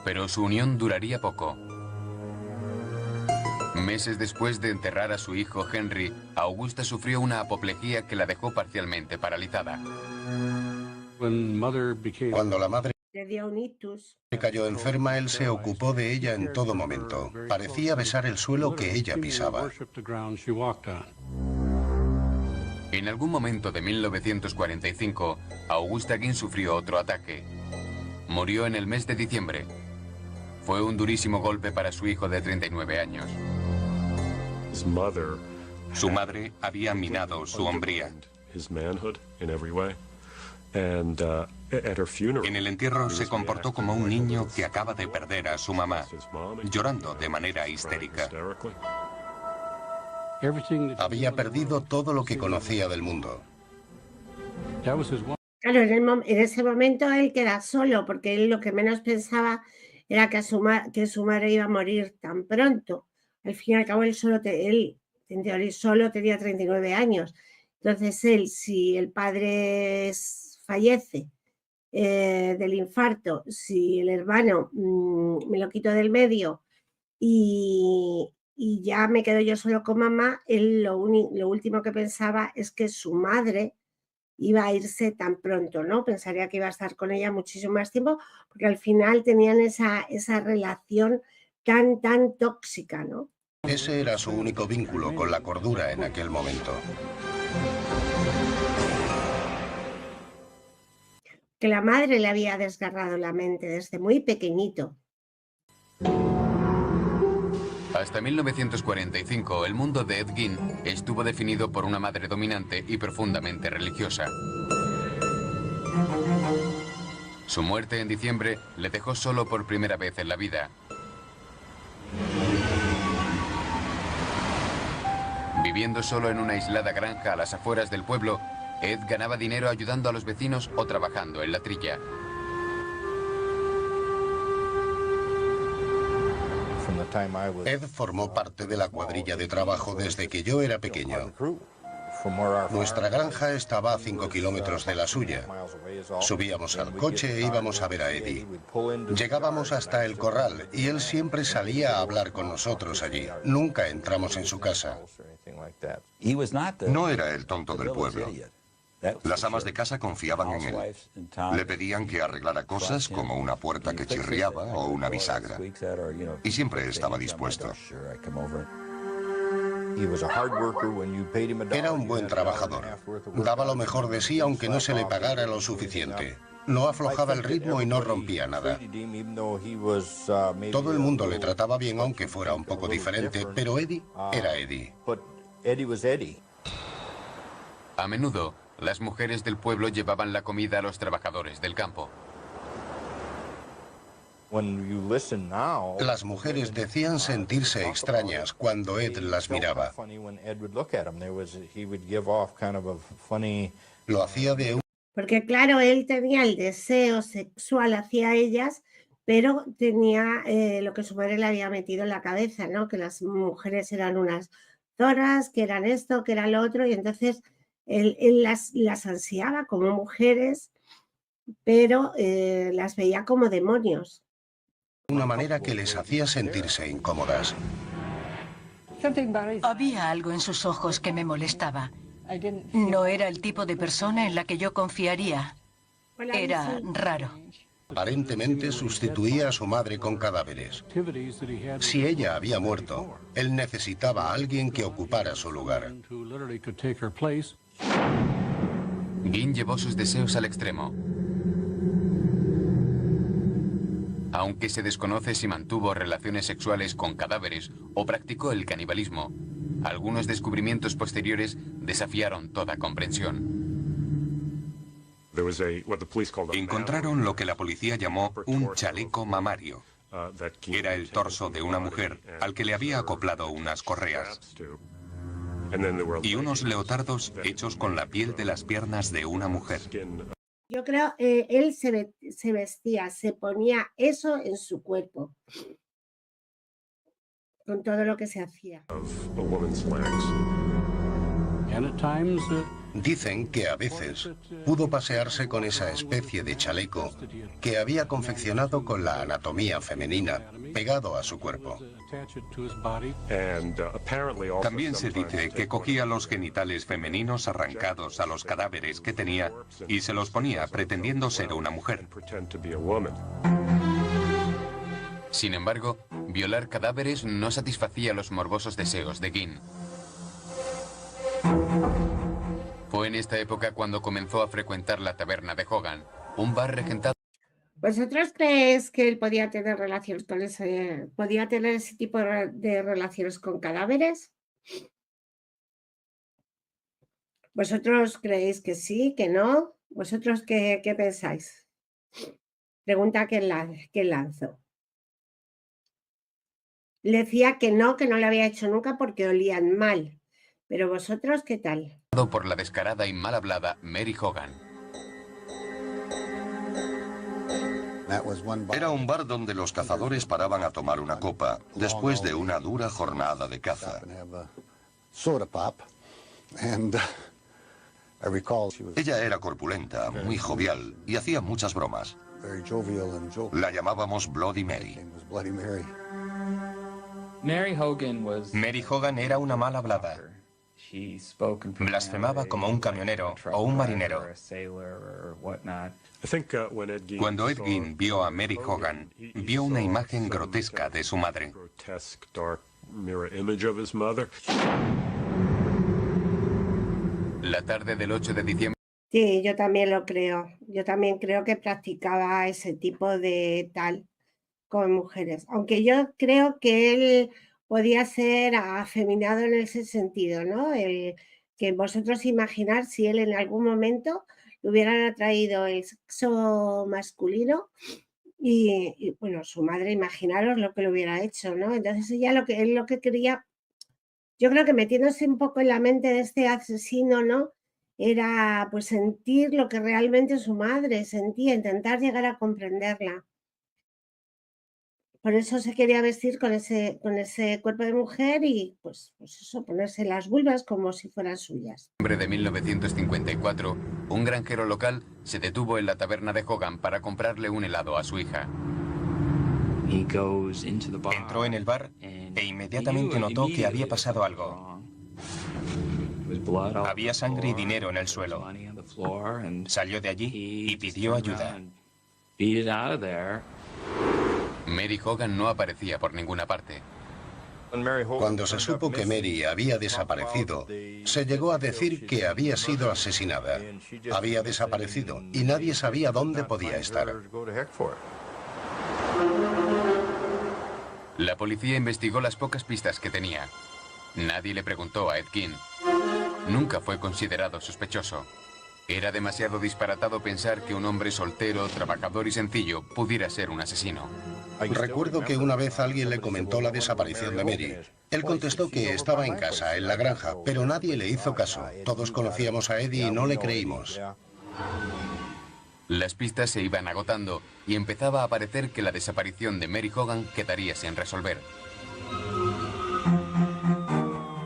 pero su unión duraría poco. Meses después de enterrar a su hijo Henry, Augusta sufrió una apoplejía que la dejó parcialmente paralizada. Cuando la madre Le dio un ictus. cayó enferma, él se ocupó de ella en todo momento. Parecía besar el suelo que ella pisaba. En algún momento de 1945, Augusta Guin sufrió otro ataque. Murió en el mes de diciembre. Fue un durísimo golpe para su hijo de 39 años. Su madre había minado su hombría. En el entierro se comportó como un niño que acaba de perder a su mamá, llorando de manera histérica. Había perdido todo lo que conocía del mundo. Claro, en ese momento él queda solo, porque él lo que menos pensaba era que su madre iba a morir tan pronto. Al fin y al cabo, él en teoría solo tenía 39 años. Entonces si el padre fallece del infarto, si el hermano me lo quito del medio y y ya me quedo yo solo con mamá, él lo último que pensaba es que su madre iba a irse tan pronto, ¿no? Pensaría que iba a estar con ella muchísimo más tiempo, porque al final tenían esa relación tan tóxica, ¿no? Ese era su único vínculo con la cordura en aquel momento. Que la madre le había desgarrado la mente desde muy pequeñito. Hasta 1945, el mundo de Ed Gein estuvo definido por una madre dominante y profundamente religiosa. Su muerte en diciembre le dejó solo por primera vez en la vida. Viviendo solo en una aislada granja a las afueras del pueblo, Ed ganaba dinero ayudando a los vecinos o trabajando en la trilla. Ed formó parte de la cuadrilla de trabajo desde que yo era pequeño. Nuestra granja estaba a 5 kilómetros de la suya. Subíamos al coche e íbamos a ver a Eddie. Llegábamos hasta el corral y él siempre salía a hablar con nosotros allí. Nunca entramos en su casa. No era el tonto del pueblo. Las amas de casa confiaban en él. Le pedían que arreglara cosas como una puerta que chirriaba o una bisagra. Y siempre estaba dispuesto. Era un buen trabajador. Daba lo mejor de sí aunque no se le pagara lo suficiente. No aflojaba el ritmo y no rompía nada. Todo el mundo le trataba bien aunque fuera un poco diferente, pero Eddie era Eddie. A menudo, las mujeres del pueblo llevaban la comida a los trabajadores del campo. Las mujeres decían sentirse extrañas cuando Ed las miraba. Lo hacía de un... Porque claro, él tenía el deseo sexual hacia ellas, pero tenía lo que su madre le había metido en la cabeza, ¿no? Que las mujeres eran unas zorras, que eran esto, que era lo otro, y entonces él las ansiaba como mujeres, pero las veía como demonios. Una manera que les hacía sentirse incómodas. Había algo en sus ojos que me molestaba. No era el tipo de persona en la que yo confiaría. Era raro. Aparentemente sustituía a su madre con cadáveres. Si ella había muerto, él necesitaba a alguien que ocupara su lugar. Gein llevó sus deseos al extremo. Aunque se desconoce si mantuvo relaciones sexuales con cadáveres o practicó el canibalismo, algunos descubrimientos posteriores desafiaron toda comprensión. Encontraron lo que la policía llamó un chaleco mamario. Era el torso de una mujer al que le había acoplado unas correas. Y unos leotardos hechos con la piel de las piernas de una mujer. Yo creo él se vestía, se ponía eso en su cuerpo, con todo lo que se hacía. Dicen que a veces pudo pasearse con esa especie de chaleco que había confeccionado con la anatomía femenina pegado a su cuerpo. También se dice que cogía los genitales femeninos arrancados a los cadáveres que tenía y se los ponía pretendiendo ser una mujer. Sin embargo, violar cadáveres no satisfacía los morbosos deseos de Gein. Fue en esta época cuando comenzó a frecuentar la taberna de Hogan, un bar regentado. ¿Vosotros creéis que él podía tener relaciones con ese tipo de relaciones con cadáveres? ¿Vosotros creéis que sí, que no? ¿Vosotros qué pensáis? Pregunta que lanzo. Le decía que no lo había hecho nunca porque olían mal. Pero vosotros, ¿qué tal? Por la descarada y mal hablada Mary Hogan. Era un bar donde los cazadores paraban a tomar una copa después de una dura jornada de caza. Ella era corpulenta, muy jovial y hacía muchas bromas. La llamábamos Bloody Mary. Mary Hogan era una mal hablada. Blasfemaba como un camionero o un marinero. Cuando Ed Gein vio a Mary Hogan, vio una imagen grotesca de su madre. La tarde del 8 de diciembre. Sí, yo también lo creo. Yo también creo que practicaba ese tipo de tal con mujeres. Aunque yo creo que él podía ser afeminado en ese sentido, ¿no? El que vosotros imaginar si él en algún momento le hubieran atraído el sexo masculino y bueno, su madre, imaginaros lo que le hubiera hecho, ¿no? Entonces ella él lo que quería, yo creo que metiéndose un poco en la mente de este asesino, ¿no? Era pues sentir lo que realmente su madre sentía, intentar llegar a comprenderla. Por eso se quería vestir con ese cuerpo de mujer y pues eso, ponerse las vulvas como si fueran suyas. En diciembre de 1954, un granjero local se detuvo en la taberna de Hogan para comprarle un helado a su hija. Entró en el bar e inmediatamente notó que había pasado algo. Había sangre y dinero en el suelo. Salió de allí y pidió ayuda. Mary Hogan no aparecía por ninguna parte. Cuando se supo que Mary había desaparecido, se llegó a decir que había sido asesinada. Había desaparecido y nadie sabía dónde podía estar. La policía investigó las pocas pistas que tenía. Nadie le preguntó a Ed Gein. Nunca fue considerado sospechoso. Era demasiado disparatado pensar que un hombre soltero, trabajador y sencillo pudiera ser un asesino. Recuerdo que una vez alguien le comentó la desaparición de Mary. Él contestó que estaba en casa, en la granja, pero nadie le hizo caso. Todos conocíamos a Eddie y no le creímos. Las pistas se iban agotando y empezaba a parecer que la desaparición de Mary Hogan quedaría sin resolver.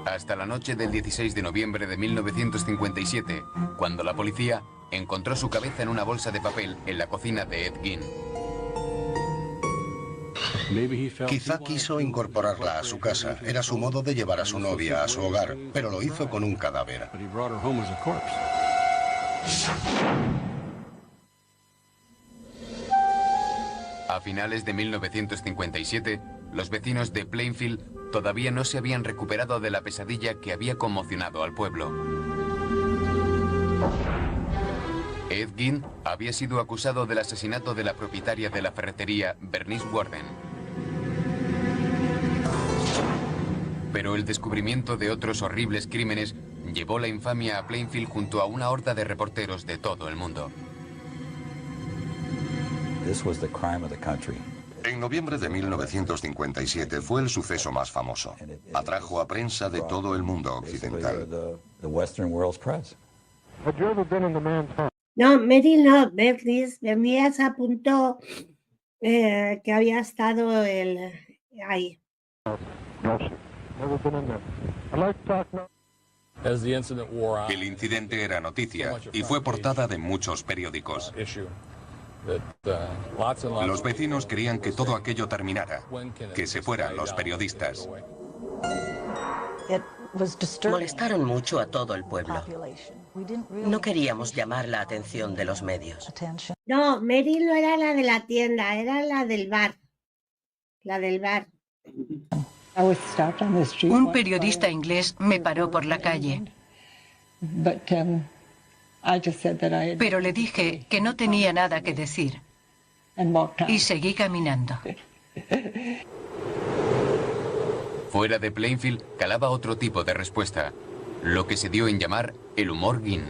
Hasta la noche del 16 de noviembre de 1957, cuando la policía encontró su cabeza en una bolsa de papel en la cocina de Ed Gein. Quizá quiso incorporarla a su casa. Era su modo de llevar a su novia a su hogar, pero lo hizo con un cadáver. A finales de 1957, los vecinos de Plainfield todavía no se habían recuperado de la pesadilla que había conmocionado al pueblo. Ed Gein había sido acusado del asesinato de la propietaria de la ferretería, Bernice Warden. Pero el descubrimiento de otros horribles crímenes llevó la infamia a Plainfield junto a una horda de reporteros de todo el mundo. En noviembre de 1957 fue el suceso más famoso. Atrajo a prensa de todo el mundo occidental. No, Mary no, Bernice apuntó que había estado ahí. El incidente era noticia y fue portada de muchos periódicos. Los vecinos querían que todo aquello terminara, que se fueran los periodistas. Molestaron mucho a todo el pueblo. No queríamos llamar la atención de los medios. No, Mary no era la de la tienda, era la del bar. La del bar. Un periodista inglés me paró por la calle. Pero le dije que no tenía nada que decir. Y seguí caminando. Fuera de Plainfield calaba otro tipo de respuesta, lo que se dio en llamar el humor Gein.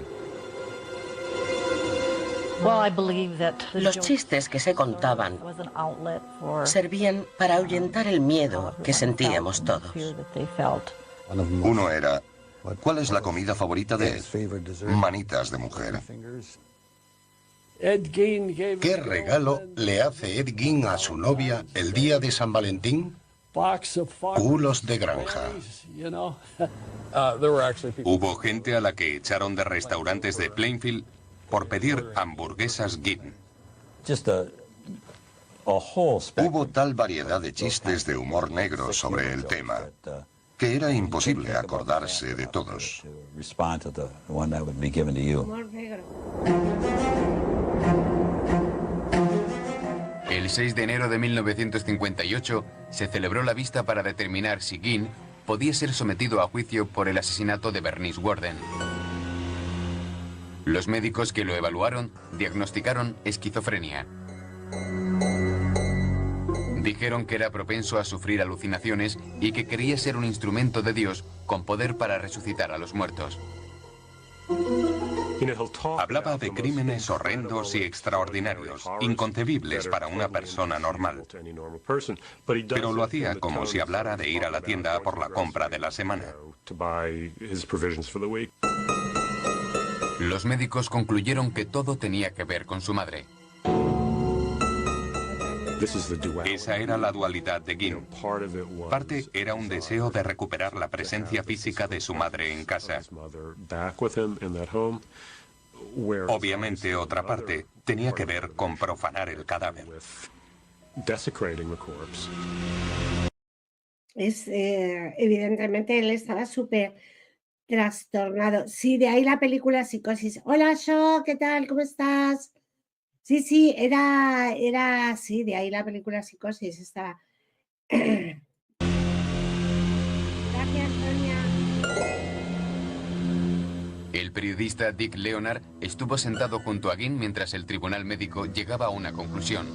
Los chistes que se contaban servían para ahuyentar el miedo que sentíamos todos. Uno era: ¿cuál es la comida favorita de Ed? Manitas de mujer. ¿Qué regalo le hace Ed Gein a su novia el día de San Valentín? Culos de granja. Hubo gente a la que echaron de restaurantes de Plainfield por pedir hamburguesas Gein. Hubo tal variedad de chistes de humor negro sobre el tema que era imposible acordarse de todos. Humor negro. El 6 de enero de 1958 se celebró la vista para determinar si Gein podía ser sometido a juicio por el asesinato de Bernice Worden. Los médicos que lo evaluaron diagnosticaron esquizofrenia. Dijeron que era propenso a sufrir alucinaciones y que quería ser un instrumento de Dios con poder para resucitar a los muertos. Hablaba de crímenes horrendos y extraordinarios, inconcebibles para una persona normal. Pero lo hacía como si hablara de ir a la tienda por la compra de la semana. Los médicos concluyeron que todo tenía que ver con su madre. Esa era la dualidad de Gein. Parte era un deseo de recuperar la presencia física de su madre en casa. Obviamente, otra parte tenía que ver con profanar el cadáver. Evidentemente él estaba súper trastornado. Sí, de ahí la película Psicosis. Hola, Sho, ¿qué tal? ¿Cómo estás? Sí, era, sí, de ahí la película Psicosis estaba. Gracias, Sonia. El periodista Dick Leonard estuvo sentado junto a Gein mientras el tribunal médico llegaba a una conclusión.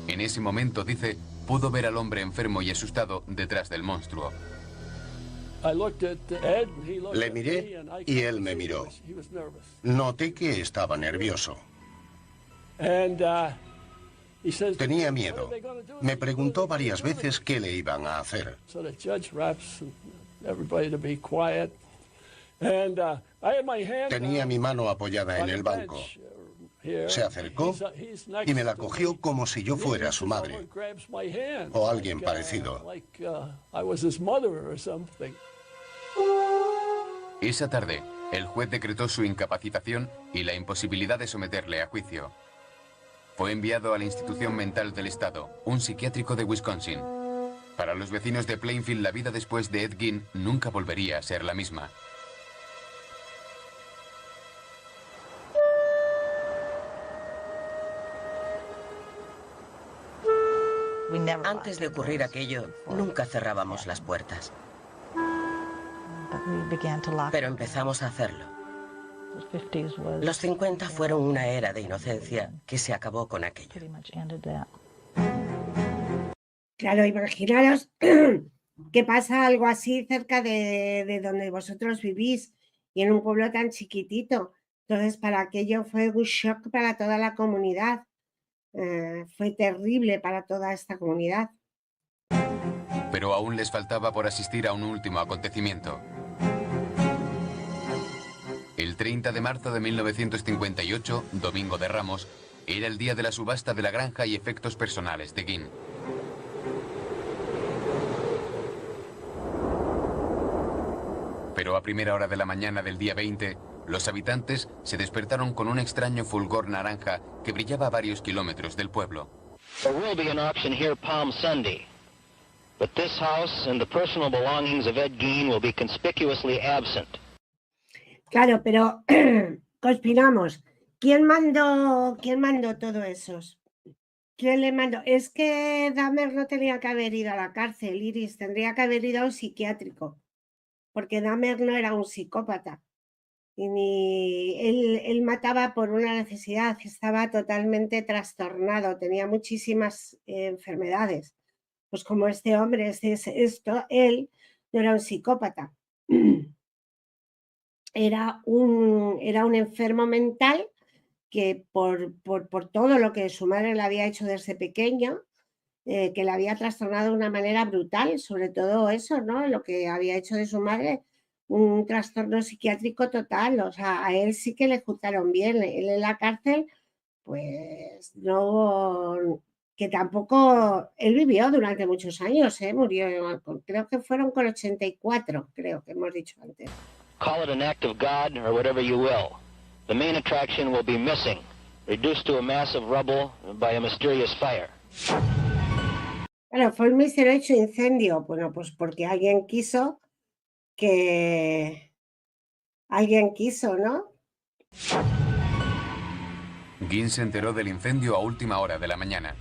En ese momento, dice, pudo ver al hombre enfermo y asustado detrás del monstruo. Le miré y él me miró. Noté que estaba nervioso. Tenía miedo. Me preguntó varias veces qué le iban a hacer. Tenía mi mano apoyada en el banco. Se acercó y me la cogió como si yo fuera su madre o alguien parecido. Esa tarde, el juez decretó su incapacitación y la imposibilidad de someterle a juicio. Fue enviado a la institución mental del estado, un psiquiátrico de Wisconsin. Para los vecinos de Plainfield, la vida después de Ed Gein nunca volvería a ser la misma. Antes de ocurrir aquello, nunca cerrábamos las puertas. Pero empezamos a hacerlo. Los 50 fueron una era de inocencia que se acabó con aquello. Claro, imaginaros que pasa algo así cerca de donde vosotros vivís y en un pueblo tan chiquitito. Entonces, para aquello fue un shock para toda la comunidad. Fue terrible para toda esta comunidad. Pero aún les faltaba por asistir a un último acontecimiento. El 30 de marzo de 1958, Domingo de Ramos, era el día de la subasta de la granja y efectos personales de Gein. Pero a primera hora de la mañana del día 20, los habitantes se despertaron con un extraño fulgor naranja que brillaba a varios kilómetros del pueblo. There will be an auction here Palm Sunday, but this house and the personal belongings of Ed Gein will be conspicuously absent. Claro, pero conspiramos. ¿Quién mandó todo eso? ¿Quién le mandó? Es que Dahmer no tenía que haber ido a la cárcel, Iris, tendría que haber ido a un psiquiátrico, porque Dahmer no era un psicópata. Y ni él mataba por una necesidad, estaba totalmente trastornado, tenía muchísimas enfermedades. Pues como este hombre, él no era un psicópata. Era un enfermo mental que por todo lo que su madre le había hecho desde pequeño, que le había trastornado de una manera brutal, sobre todo eso, ¿no? Lo que había hecho de su madre, un trastorno psiquiátrico total. O sea, a él sí que le juzgaron bien. Él en la cárcel, pues no, que tampoco, él vivió durante muchos años, murió, creo que fueron con 84, creo que hemos dicho antes. Call it an act of God or whatever you will. The main attraction will be missing, reduced to a mass of rubble by a mysterious fire. Claro, fue un misterioso incendio. Bueno, pues porque alguien quiso, ¿no? Ginn se enteró del incendio a última hora de la mañana.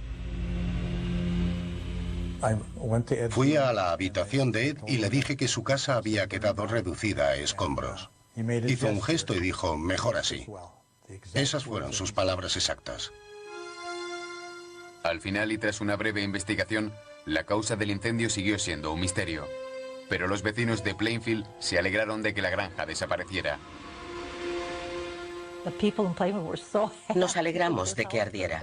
Fui a la habitación de Ed y le dije que su casa había quedado reducida a escombros. Hizo un gesto y dijo, mejor así. Esas fueron sus palabras exactas. Al final, y tras una breve investigación, la causa del incendio siguió siendo un misterio. Pero los vecinos de Plainfield se alegraron de que la granja desapareciera. Nos alegramos de que ardiera.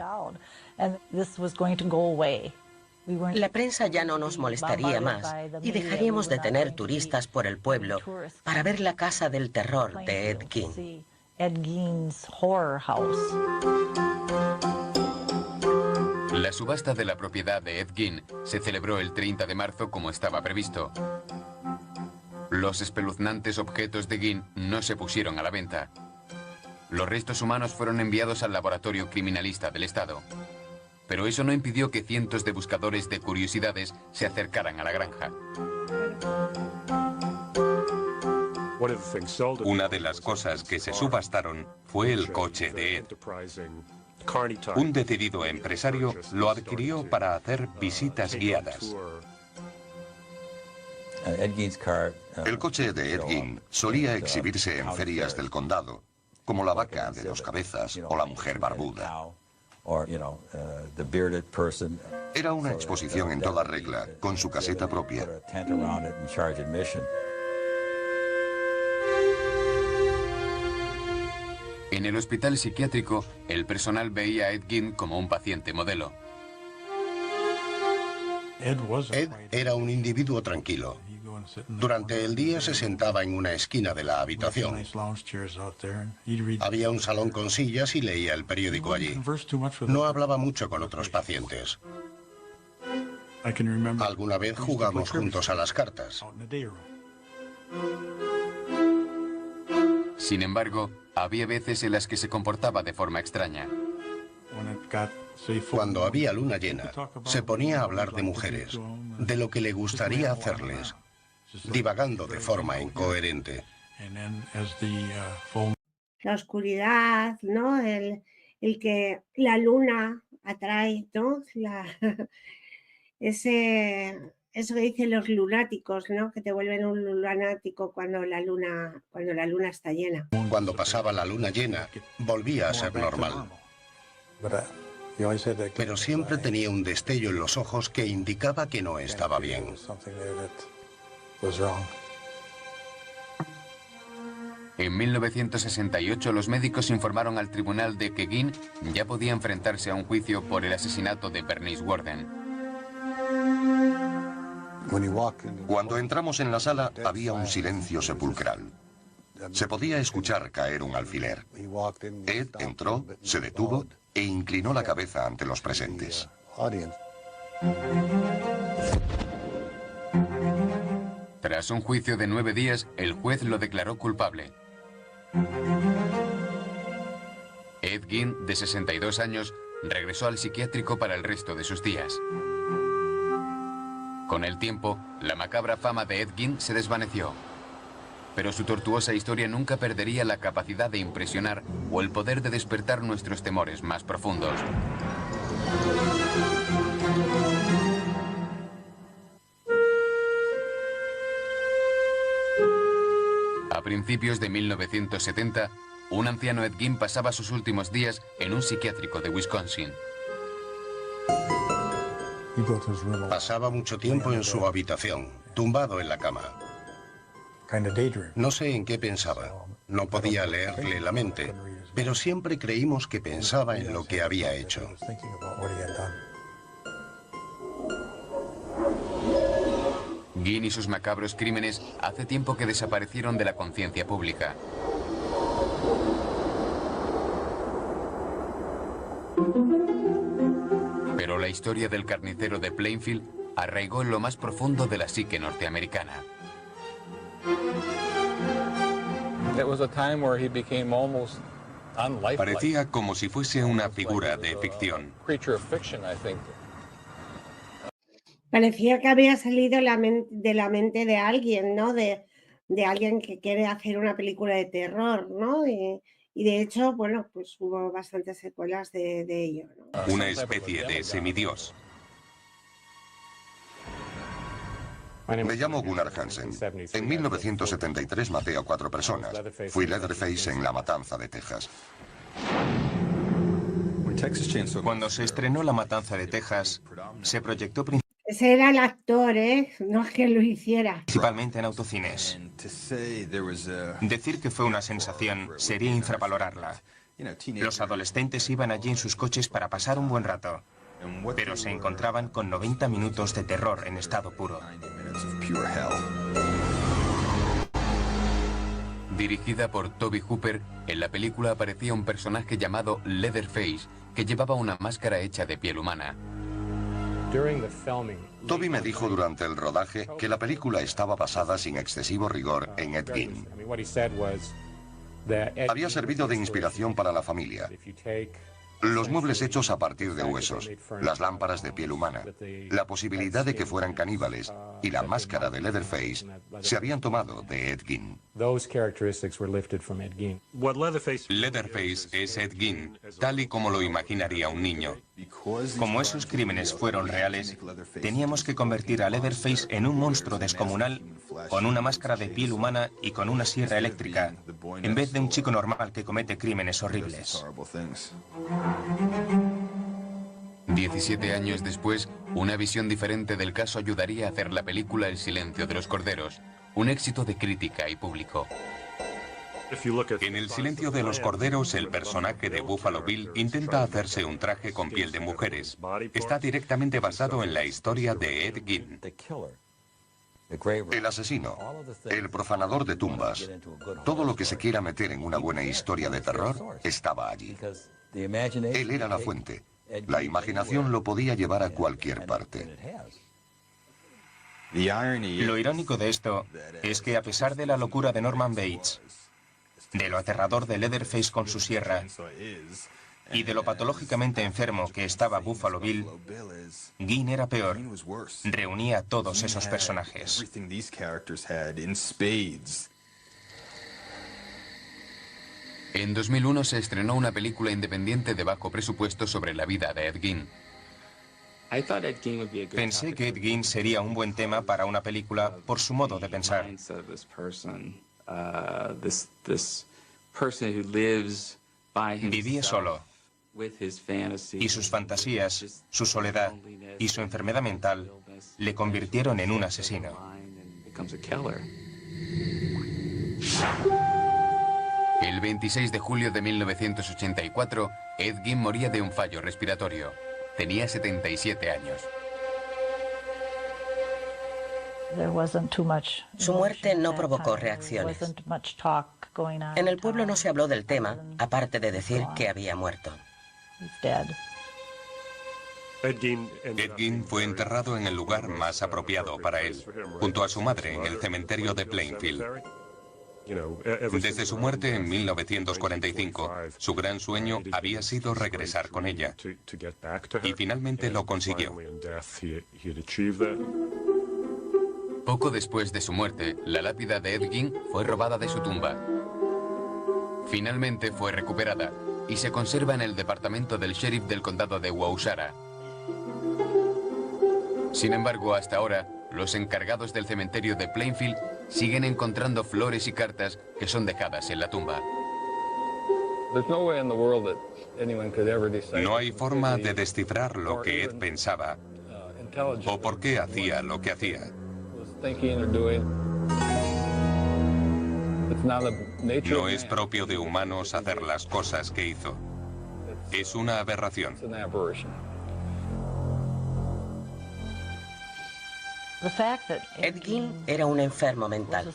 La prensa ya no nos molestaría más y dejaríamos de tener turistas por el pueblo para ver la casa del terror de Ed Gein. La subasta de la propiedad de Ed Gein se celebró el 30 de marzo como estaba previsto. Los espeluznantes objetos de Gein no se pusieron a la venta. Los restos humanos fueron enviados al laboratorio criminalista del estado. Pero eso no impidió que cientos de buscadores de curiosidades se acercaran a la granja. Una de las cosas que se subastaron fue el coche de Ed. Un decidido empresario lo adquirió para hacer visitas guiadas. El coche de Ed Gein solía exhibirse en ferias del condado, como la vaca de 2 cabezas o la mujer barbuda. Era una exposición en toda regla, con su caseta propia. En el hospital psiquiátrico, el personal veía a Ed Gein como un paciente modelo. Ed era un individuo tranquilo. Durante el día se sentaba en una esquina de la habitación. Había un salón con sillas y leía el periódico allí. No hablaba mucho con otros pacientes. Alguna vez jugamos juntos a las cartas. Sin embargo, había veces en las que se comportaba de forma extraña. Cuando había luna llena, se ponía a hablar de mujeres, de lo que le gustaría hacerles, divagando de forma incoherente. La oscuridad, ¿no? El que la luna atrae, ¿no? Eso que dicen los lunáticos, ¿no? Que te vuelven un lunático cuando la luna está llena. Cuando pasaba la luna llena, volvía a ser normal. Pero siempre tenía un destello en los ojos que indicaba que no estaba bien. En 1968, los médicos informaron al tribunal de que Gein ya podía enfrentarse a un juicio por el asesinato de Bernice Worden. Cuando entramos en la sala, había un silencio sepulcral. Se podía escuchar caer un alfiler. Ed entró, se detuvo e inclinó la cabeza ante los presentes. Tras un juicio de 9 días, el juez lo declaró culpable. Ed Gein, de 62 años, regresó al psiquiátrico para el resto de sus días. Con el tiempo, la macabra fama de Ed Gein se desvaneció. Pero su tortuosa historia nunca perdería la capacidad de impresionar o el poder de despertar nuestros temores más profundos. A principios de 1970, un anciano Ed Gein pasaba sus últimos días en un psiquiátrico de Wisconsin. Pasaba mucho tiempo en su habitación, tumbado en la cama. No sé en qué pensaba. No podía leerle la mente, pero siempre creímos que pensaba en lo que había hecho. Gein y sus macabros crímenes hace tiempo que desaparecieron de la conciencia pública. Pero la historia del carnicero de Plainfield arraigó en lo más profundo de la psique norteamericana. Parecía como si fuese una figura de ficción. Parecía que había salido de la mente de alguien, ¿no? De alguien que quiere hacer una película de terror, ¿no? Y de hecho, bueno, pues hubo bastantes secuelas de ello, ¿no? Una especie de semidios. Me llamo Gunnar Hansen. En 1973 maté a 4 personas. Fui Leatherface en La Matanza de Texas. Cuando se estrenó La Matanza de Texas, se proyectó Ese era el actor, ¿eh? No es que lo hiciera. principalmente en autocines. Decir que fue una sensación sería infravalorarla. Los adolescentes iban allí en sus coches para pasar un buen rato, pero se encontraban con 90 minutos de terror en estado puro. Dirigida por Tobe Hooper, en la película aparecía un personaje llamado Leatherface, que llevaba una máscara hecha de piel humana. Toby me dijo durante el rodaje que la película estaba basada sin excesivo rigor en Ed Gein. Había servido de inspiración para la familia. Los muebles hechos a partir de huesos, las lámparas de piel humana, la posibilidad de que fueran caníbales y la máscara de Leatherface se habían tomado de Ed Gein. Leatherface es Ed Gein, tal y como lo imaginaría un niño. Como esos crímenes fueron reales, teníamos que convertir a Leatherface en un monstruo descomunal con una máscara de piel humana y con una sierra eléctrica, en vez de un chico normal que comete crímenes horribles. 17 años después, una visión diferente del caso ayudaría a hacer la película El silencio de los corderos, un éxito de crítica y público. En El silencio de los corderos, el personaje de Buffalo Bill intenta hacerse un traje con piel de mujeres. Está directamente basado en la historia de Ed Gein. El asesino, el profanador de tumbas, todo lo que se quiera meter en una buena historia de terror estaba allí. Él era la fuente. La imaginación lo podía llevar a cualquier parte. Lo irónico de esto es que a pesar de la locura de Norman Bates, de lo aterrador de Leatherface con su sierra y de lo patológicamente enfermo que estaba Buffalo Bill, Gein era peor. Reunía a todos esos personajes. En 2001 se estrenó una película independiente de bajo presupuesto sobre la vida de Ed Gein. Pensé que Ed Gein sería un buen tema para una película por su modo de pensar. Vivía solo, y sus fantasías, su soledad y su enfermedad mental le convirtieron en un asesino. El 26 de julio de 1984, Ed Gein moría de un fallo respiratorio. Tenía 77 años. Su muerte no provocó reacciones. En el pueblo no se habló del tema, aparte de decir que había muerto. Ed Gein fue enterrado en el lugar más apropiado para él, junto a su madre en el cementerio de Plainfield. Desde su muerte en 1945, su gran sueño había sido regresar con ella. Y finalmente lo consiguió. Poco después de su muerte, la lápida de Ed Gein fue robada de su tumba. Finalmente fue recuperada y se conserva en el departamento del sheriff del condado de Wausara. Sin embargo, hasta ahora, los encargados del cementerio de Plainfield siguen encontrando flores y cartas que son dejadas en la tumba. No hay forma de descifrar lo que Ed pensaba o por qué hacía lo que hacía. No es propio de humanos hacer las cosas que hizo. Es una aberración. Ed Gein era un enfermo mental.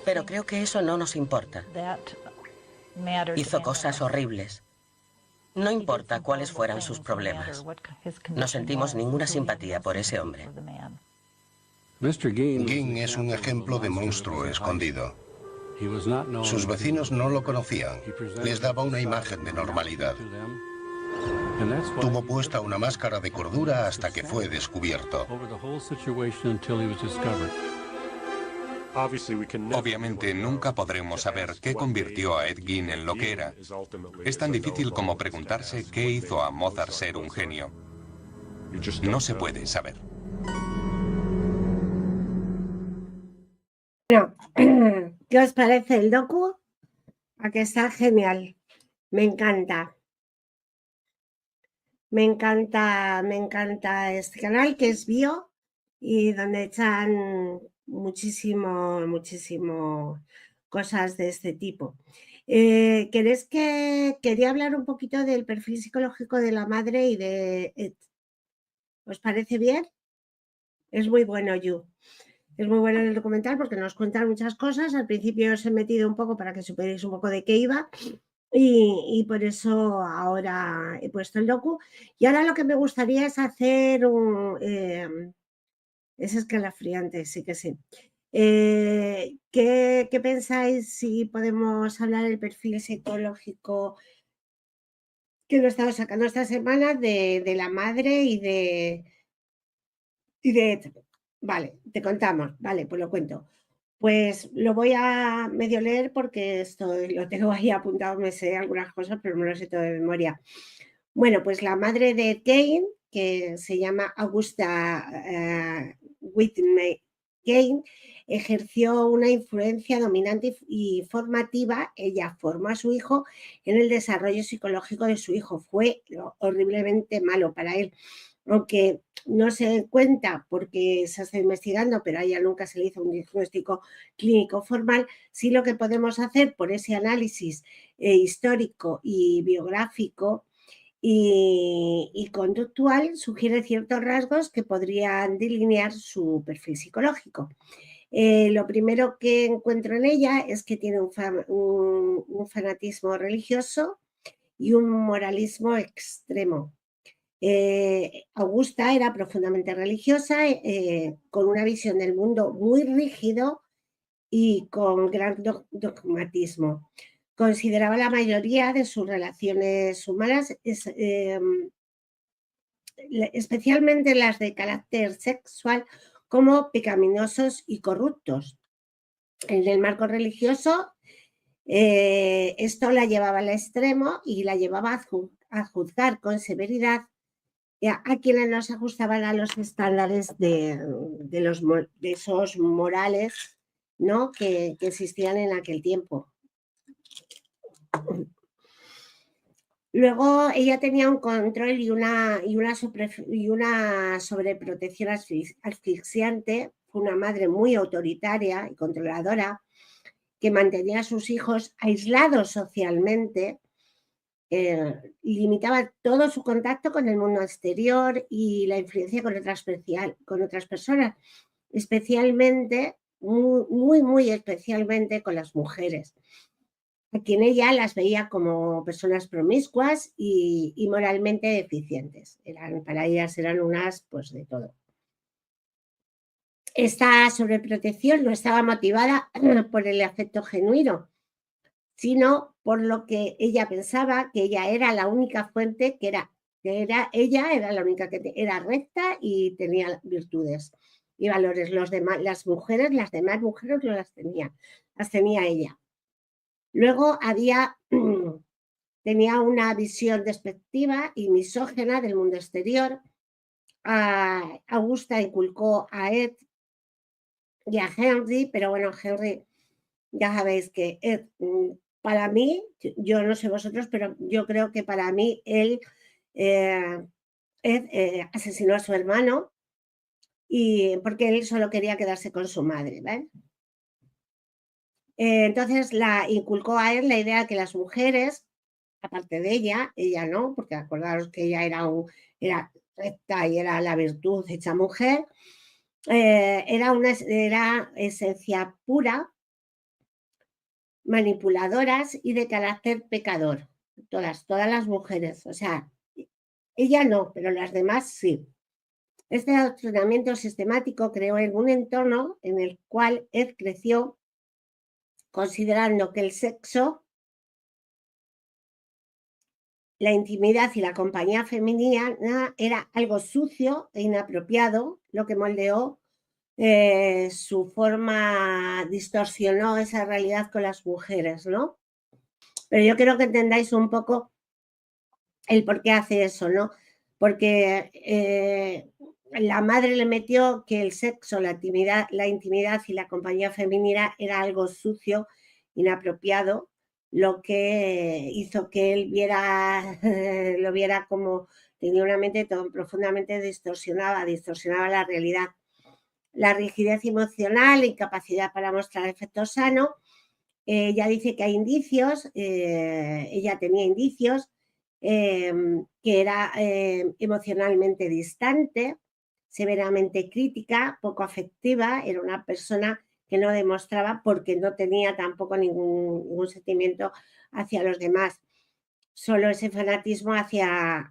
Pero creo que eso no nos importa. Hizo cosas horribles. No importa cuáles fueran sus problemas. No sentimos ninguna simpatía por ese hombre. Gein es un ejemplo de monstruo escondido. Sus vecinos no lo conocían. Les daba una imagen de normalidad. Tuvo puesta una máscara de cordura hasta que fue descubierto. Obviamente nunca podremos saber qué convirtió a Ed Gein en lo que era. Es tan difícil como preguntarse qué hizo a Mozart ser un genio. No se puede saber. Bueno, ¿qué os parece el docu? A que está genial. Me encanta. Me encanta este canal que es Bio y donde echan muchísimo cosas de este tipo. Quería hablar un poquito del perfil psicológico de la madre y de Ed. ¿Os parece bien? Es muy bueno, Yu. Es muy bueno el documental porque nos cuentan muchas cosas. Al principio os he metido un poco para que supierais un poco de qué iba y por eso ahora he puesto el docu. Y ahora lo que me gustaría es hacer un... es escalofriante, sí que sí. ¿Qué pensáis si podemos hablar del perfil psicológico que lo he estado sacando esta semana de la madre y de Vale, te contamos. Vale, pues lo cuento. Pues lo voy a medio leer porque lo tengo ahí apuntado, me sé algunas cosas, pero no lo sé todo de memoria. Bueno, pues la madre de Ed Gein, que se llama Augusta Whitney Gein, ejerció una influencia dominante y formativa. Ella formó a su hijo en el desarrollo psicológico de su hijo. Fue horriblemente malo para él. Aunque no se cuenta porque se está investigando, pero a ella nunca se le hizo un diagnóstico clínico formal, sí lo que podemos hacer por ese análisis histórico y biográfico y conductual sugiere ciertos rasgos que podrían delinear su perfil psicológico. Lo primero que encuentro en ella es que tiene un fanatismo religioso y un moralismo extremo. Augusta era profundamente religiosa, con una visión del mundo muy rígido y con gran dogmatismo. Consideraba la mayoría de sus relaciones humanas, especialmente las de carácter sexual, como pecaminosos y corruptos. En el marco religioso, esto la llevaba al extremo y la llevaba a juzgar con severidad a quienes no se ajustaban a los estándares de esos morales, ¿no? que existían en aquel tiempo. Luego ella tenía un control y una sobreprotección asfixiante. Fue una madre muy autoritaria y controladora que mantenía a sus hijos aislados socialmente. Limitaba todo su contacto con el mundo exterior y la influencia con otras personas, especialmente, muy especialmente con las mujeres, a quien ella las veía como personas promiscuas y moralmente deficientes. Para ellas eran unas, pues de todo. Esta sobreprotección no estaba motivada por el afecto genuino, sino por lo que ella pensaba que ella era la única fuente, ella era la única que era recta y tenía virtudes y valores. Las demás mujeres no las tenía ella. Luego tenía una visión despectiva y misógina del mundo exterior. Augusta inculcó a Ed y a Henry, pero bueno, Henry, ya sabéis que Ed, para mí, yo no sé vosotros, pero yo creo que para mí Ed asesinó a su hermano porque él solo quería quedarse con su madre, ¿vale? Entonces la inculcó a él la idea de que las mujeres, aparte de ella no, porque acordaros que ella era recta y era la virtud hecha mujer, era esencia pura, manipuladoras y de carácter pecador. Todas las mujeres, o sea, ella no, pero las demás sí. Este adoctrinamiento sistemático creó en un entorno en el cual Ed creció considerando que el sexo la intimidad y la compañía femenina era algo sucio e inapropiado, lo que moldeó su forma, distorsionó esa realidad con las mujeres, ¿no? Pero yo quiero que entendáis un poco el por qué hace eso, ¿no? Porque la madre le metió que el sexo, la intimidad y la compañía femenina era algo sucio, inapropiado, lo que hizo que él lo viera como tenía una mente profundamente distorsionada la realidad. La rigidez emocional, la incapacidad para mostrar afecto sano. Ella dice que hay indicios, ella tenía indicios, que era emocionalmente distante, severamente crítica, poco afectiva, era una persona que no demostraba porque no tenía tampoco ningún sentimiento hacia los demás, solo ese fanatismo hacia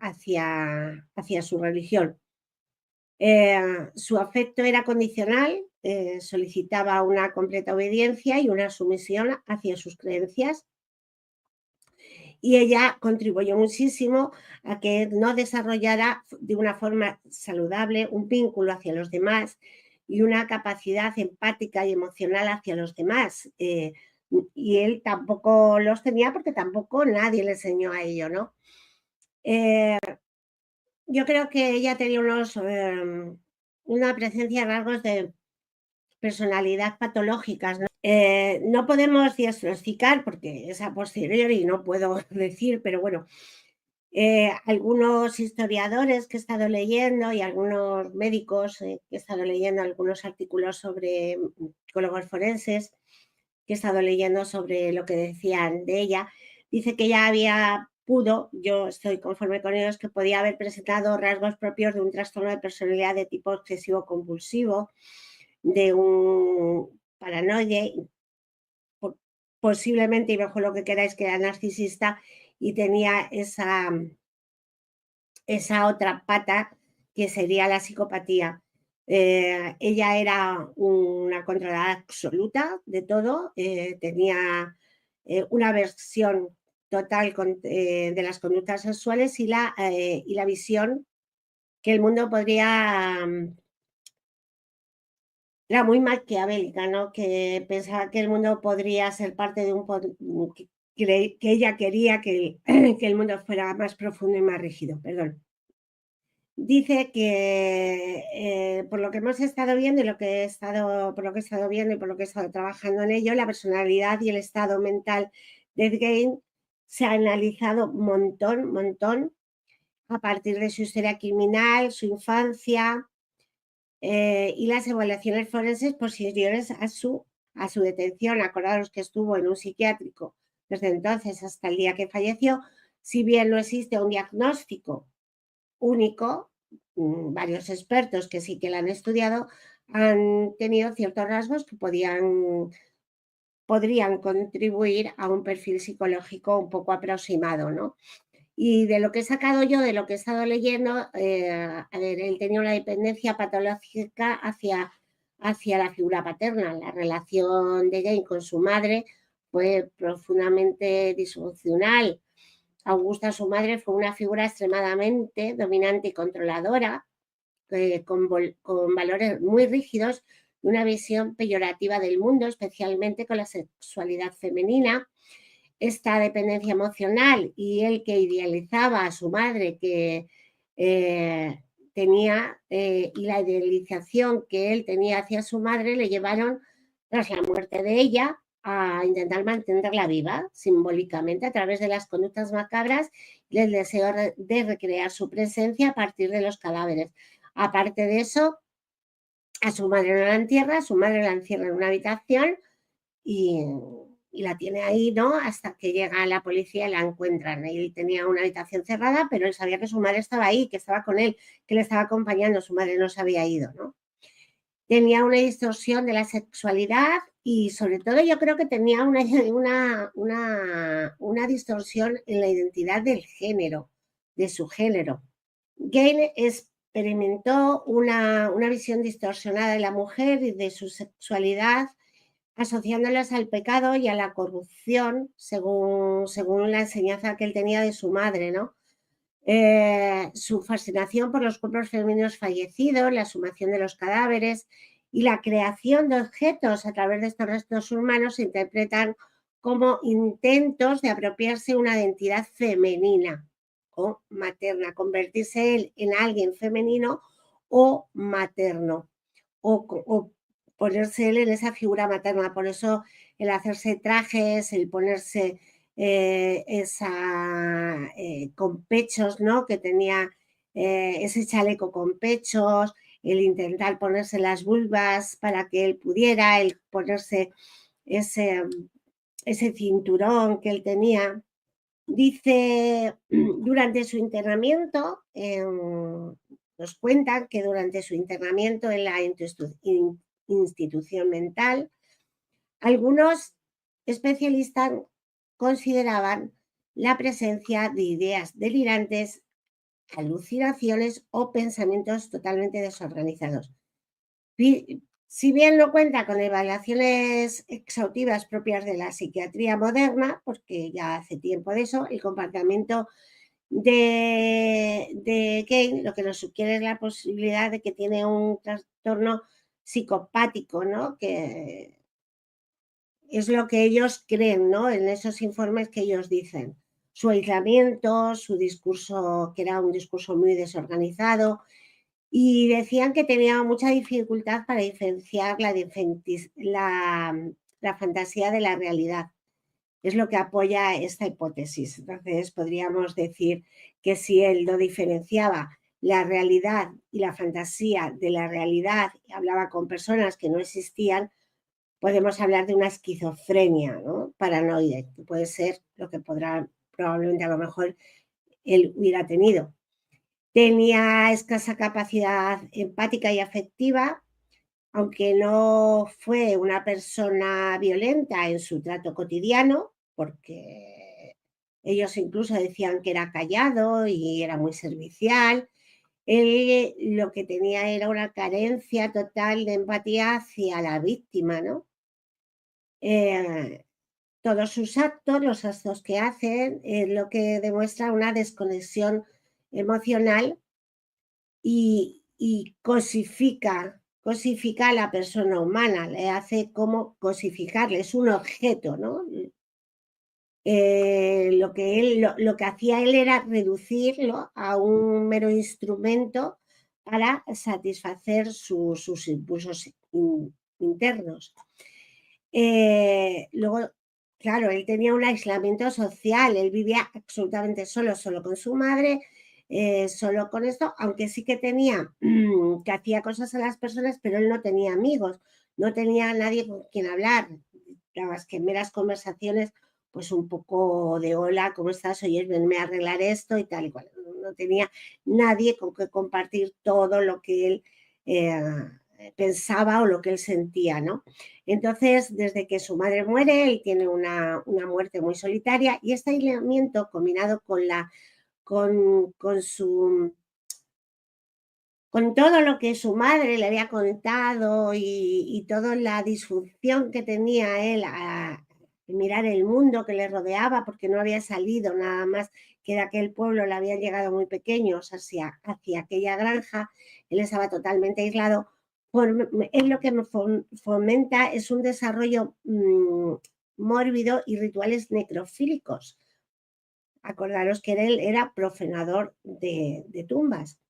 su religión. Su afecto era condicional, solicitaba una completa obediencia y una sumisión hacia sus creencias. Y ella contribuyó muchísimo a que no desarrollara de una forma saludable un vínculo hacia los demás y una capacidad empática y emocional hacia los demás. Y él tampoco los tenía porque tampoco nadie le enseñó a ello, ¿no? Yo creo que ella tenía una presencia de rasgos de personalidad patológicas, ¿no? No podemos diagnosticar porque es a posteriori y no puedo decir, pero bueno, algunos historiadores que he estado leyendo y algunos médicos que he estado leyendo algunos artículos sobre psicólogos forenses que he estado leyendo sobre lo que decían de ella, dice que ella yo estoy conforme con ellos, que podía haber presentado rasgos propios de un trastorno de personalidad de tipo obsesivo compulsivo, de un paranoide, posiblemente, y mejor lo que queráis, que era narcisista y tenía esa otra pata que sería la psicopatía. Ella era una controlada absoluta de todo, tenía una aversión total de las conductas sexuales y la visión que el mundo podría... Era muy maquiavélica, ¿no? Que pensaba que el mundo podría ser parte de que ella quería que el mundo fuera más profundo y más rígido, perdón. Dice que por lo que hemos estado viendo y por lo que he estado trabajando en ello, la personalidad y el estado mental de Ed Gein se ha analizado un montón, a partir de su historia criminal, su infancia y las evaluaciones forenses posteriores a su detención. Acordaros que estuvo en un psiquiátrico desde entonces hasta el día que falleció. Si bien no existe un diagnóstico único, varios expertos que sí que la han estudiado han tenido ciertos rasgos que podrían contribuir a un perfil psicológico un poco aproximado, ¿no? Y de lo que he sacado yo, de lo que he estado leyendo, él tenía una dependencia patológica hacia la figura paterna. La relación de Jane con su madre fue profundamente disfuncional. Augusta, su madre, fue una figura extremadamente dominante y controladora, con valores muy rígidos y una visión peyorativa del mundo, especialmente con la sexualidad femenina. Esta dependencia emocional y él que idealizaba a su madre que tenía y la idealización que él tenía hacia su madre le llevaron, tras la muerte de ella, a intentar mantenerla viva simbólicamente a través de las conductas macabras y el deseo de recrear su presencia a partir de los cadáveres. Aparte de eso, a su madre no la entierra, a su madre la encierra en una habitación y la tiene ahí, ¿no? Hasta que llega la policía y la encuentran. Él tenía una habitación cerrada, pero él sabía que su madre estaba ahí, que estaba con él, que le estaba acompañando. Su madre no se había ido, ¿no? Tenía una distorsión de la sexualidad y sobre todo yo creo que tenía una distorsión en la identidad del género, de su género. Gein experimentó una visión distorsionada de la mujer y de su sexualidad, asociándolas al pecado y a la corrupción según la enseñanza que él tenía de su madre, ¿no? Su fascinación por los cuerpos femeninos fallecidos, la exhumación de los cadáveres y la creación de objetos a través de estos restos humanos se interpretan como intentos de apropiarse una identidad femenina o materna, convertirse él en alguien femenino o materno, o ponerse él en esa figura materna. Por eso el hacerse trajes, el ponerse con pechos, ¿no? Que tenía ese chaleco con pechos, el intentar ponerse las vulvas para que él pudiera, el ponerse ese cinturón que él tenía. Dice, durante su internamiento, nos cuentan que durante su internamiento en la institución mental, algunos especialistas consideraban la presencia de ideas delirantes, alucinaciones o pensamientos totalmente desorganizados. Si bien no cuenta con evaluaciones exhaustivas propias de la psiquiatría moderna, porque ya hace tiempo de eso, el comportamiento de Kane lo que nos sugiere es la posibilidad de que tiene un trastorno psicopático, ¿no? Que es lo que ellos creen, ¿no? En esos informes que ellos dicen. Su aislamiento, su discurso, que era un discurso muy desorganizado, y decían que tenía mucha dificultad para diferenciar la fantasía de la realidad. Es lo que apoya esta hipótesis. Entonces, podríamos decir que si él no diferenciaba la realidad y la fantasía de la realidad, y hablaba con personas que no existían, podemos hablar de una esquizofrenia, ¿no? Paranoide, que puede ser lo que probablemente a lo mejor él hubiera tenido. Tenía escasa capacidad empática y afectiva, aunque no fue una persona violenta en su trato cotidiano, porque ellos incluso decían que era callado y era muy servicial. Él lo que tenía era una carencia total de empatía hacia la víctima, ¿no? Todos sus actos, los actos que hacen, lo que demuestra una desconexión emocional y cosifica a la persona humana, le hace como cosificarle, es un objeto, ¿no? Lo que hacía él era reducirlo a un mero instrumento para satisfacer sus impulsos internos. Luego, claro, él tenía un aislamiento social, él vivía absolutamente solo con su madre, solo con esto, aunque sí que tenía, que hacía cosas a las personas, pero él no tenía amigos, no tenía nadie con quien hablar, las que meras conversaciones, pues un poco de hola, ¿cómo estás? Oye, venme a arreglar esto y tal y cual. No tenía nadie con que compartir todo lo que él pensaba o lo que él sentía, ¿no? Entonces, desde que su madre muere, él tiene una muerte muy solitaria, y este aislamiento combinado con todo lo que su madre le había contado y toda la disfunción que tenía él a mirar el mundo que le rodeaba, porque no había salido nada más que de aquel pueblo, le habían llegado muy pequeños hacia aquella granja, él estaba totalmente aislado. Él lo que fomenta es un desarrollo mórbido y rituales necrofílicos. Acordaros que él era profanador de tumbas.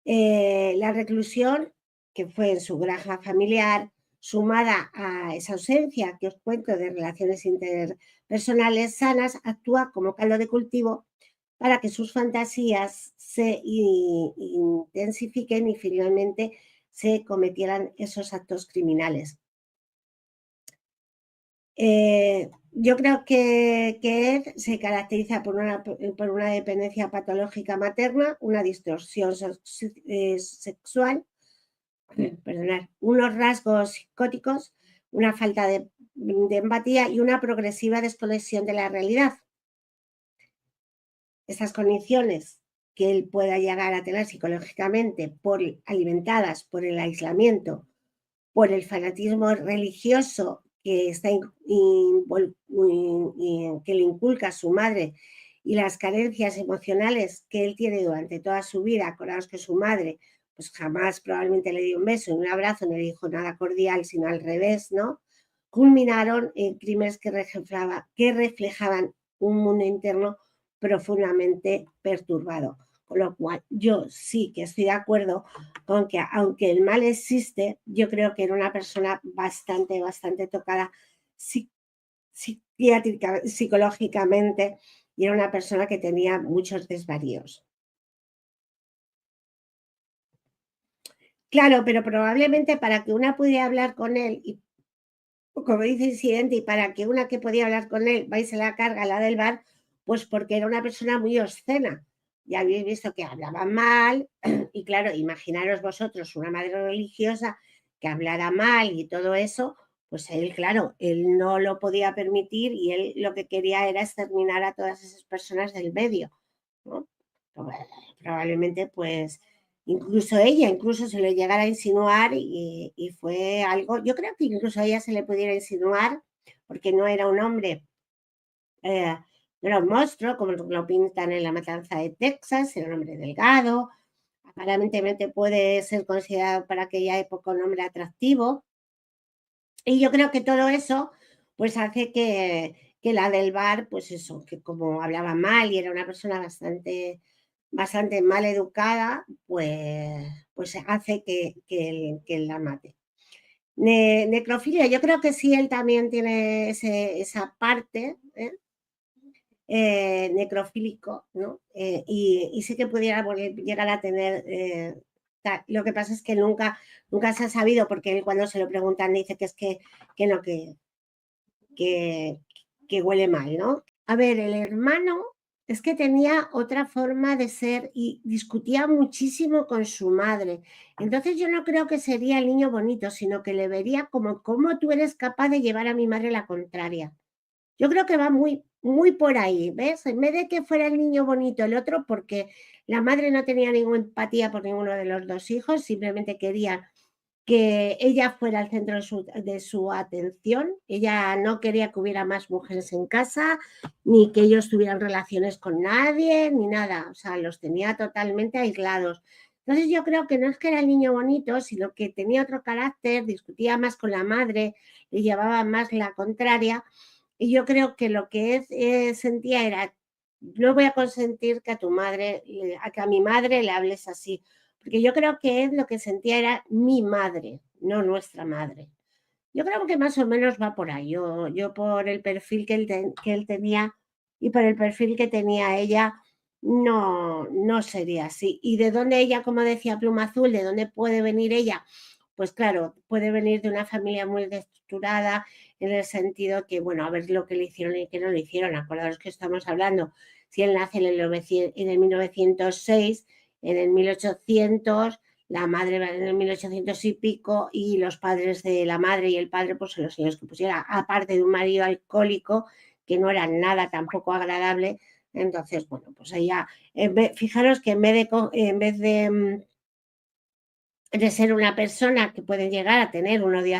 La reclusión, que fue en su granja familiar, sumada a esa ausencia que os cuento de relaciones interpersonales sanas, actúa como caldo de cultivo para que sus fantasías se intensifiquen y finalmente se cometieran esos actos criminales. Yo creo que Ed se caracteriza por una dependencia patológica materna, una distorsión sexual, unos rasgos psicóticos, una falta de empatía y una progresiva desconexión de la realidad. Estas condiciones que él pueda llegar a tener psicológicamente, alimentadas por el aislamiento, por el fanatismo religioso que le inculca a su madre y las carencias emocionales que él tiene durante toda su vida. Acordaos que su madre pues jamás probablemente le dio un beso, un abrazo, no le dijo nada cordial, sino al revés, ¿no? Culminaron en crímenes que reflejaban un mundo interno profundamente perturbado. Con lo cual, yo sí que estoy de acuerdo con que, aunque el mal existe, yo creo que era una persona bastante tocada psicológicamente, y era una persona que tenía muchos desvaríos. Claro, pero probablemente para que una pudiera hablar con él, y como dice Incidente, y para que una que podía hablar con él vais a la carga, la del bar, pues porque era una persona muy obscena. Ya habéis visto que hablaba mal, y claro, imaginaros vosotros una madre religiosa que hablara mal y todo eso, pues él, claro, él no lo podía permitir y él lo que quería era exterminar a todas esas personas del medio, ¿no? Probablemente, pues, incluso se le llegara a insinuar y fue algo, yo creo que incluso a ella se le pudiera insinuar, porque no era un hombre, no era un monstruo, como lo pintan en La Matanza de Texas, era un hombre delgado, aparentemente puede ser considerado para aquella época un hombre atractivo, y yo creo que todo eso pues hace que la del bar, pues eso, que como hablaba mal y era una persona bastante mal educada, pues hace que él la mate. Necrofilia, yo creo que sí, él también tiene esa parte necrofílico, ¿no? Y sí que pudiera llegar a tener... lo que pasa es que nunca se ha sabido, porque él cuando se lo preguntan dice que es que huele mal, ¿no? A ver, el hermano es que tenía otra forma de ser y discutía muchísimo con su madre. Entonces yo no creo que sería el niño bonito, sino que le vería como cómo tú eres capaz de llevar a mi madre la contraria. Yo creo que va muy por ahí, ¿ves? En vez de que fuera el niño bonito el otro, porque la madre no tenía ninguna empatía por ninguno de los dos hijos, simplemente quería que ella fuera el centro de su atención. Ella no quería que hubiera más mujeres en casa, ni que ellos tuvieran relaciones con nadie, ni nada. O sea, los tenía totalmente aislados. Entonces yo creo que no es que era el niño bonito, sino que tenía otro carácter, discutía más con la madre, le llevaba más la contraria. Y yo creo que lo que sentía era, no voy a consentir que a mi madre le hables así. Porque yo creo que él lo que sentía era mi madre, no nuestra madre. Yo creo que más o menos va por ahí. Yo por el perfil que él tenía y por el perfil que tenía ella, no sería así. ¿Y de dónde ella, como decía Pluma Azul, de dónde puede venir ella? Pues claro, puede venir de una familia muy desestructurada, en el sentido que, bueno, a ver lo que le hicieron y qué no le hicieron. Acordaos que estamos hablando, si él nace en el 1906, en el 1800, la madre en el 1800 y pico, y los padres de la madre y el padre, pues son los señores que pusiera, aparte de un marido alcohólico, que no era nada tampoco agradable. Entonces, bueno, pues ella, fijaros que en vez de ser una persona que puede llegar a tener un odio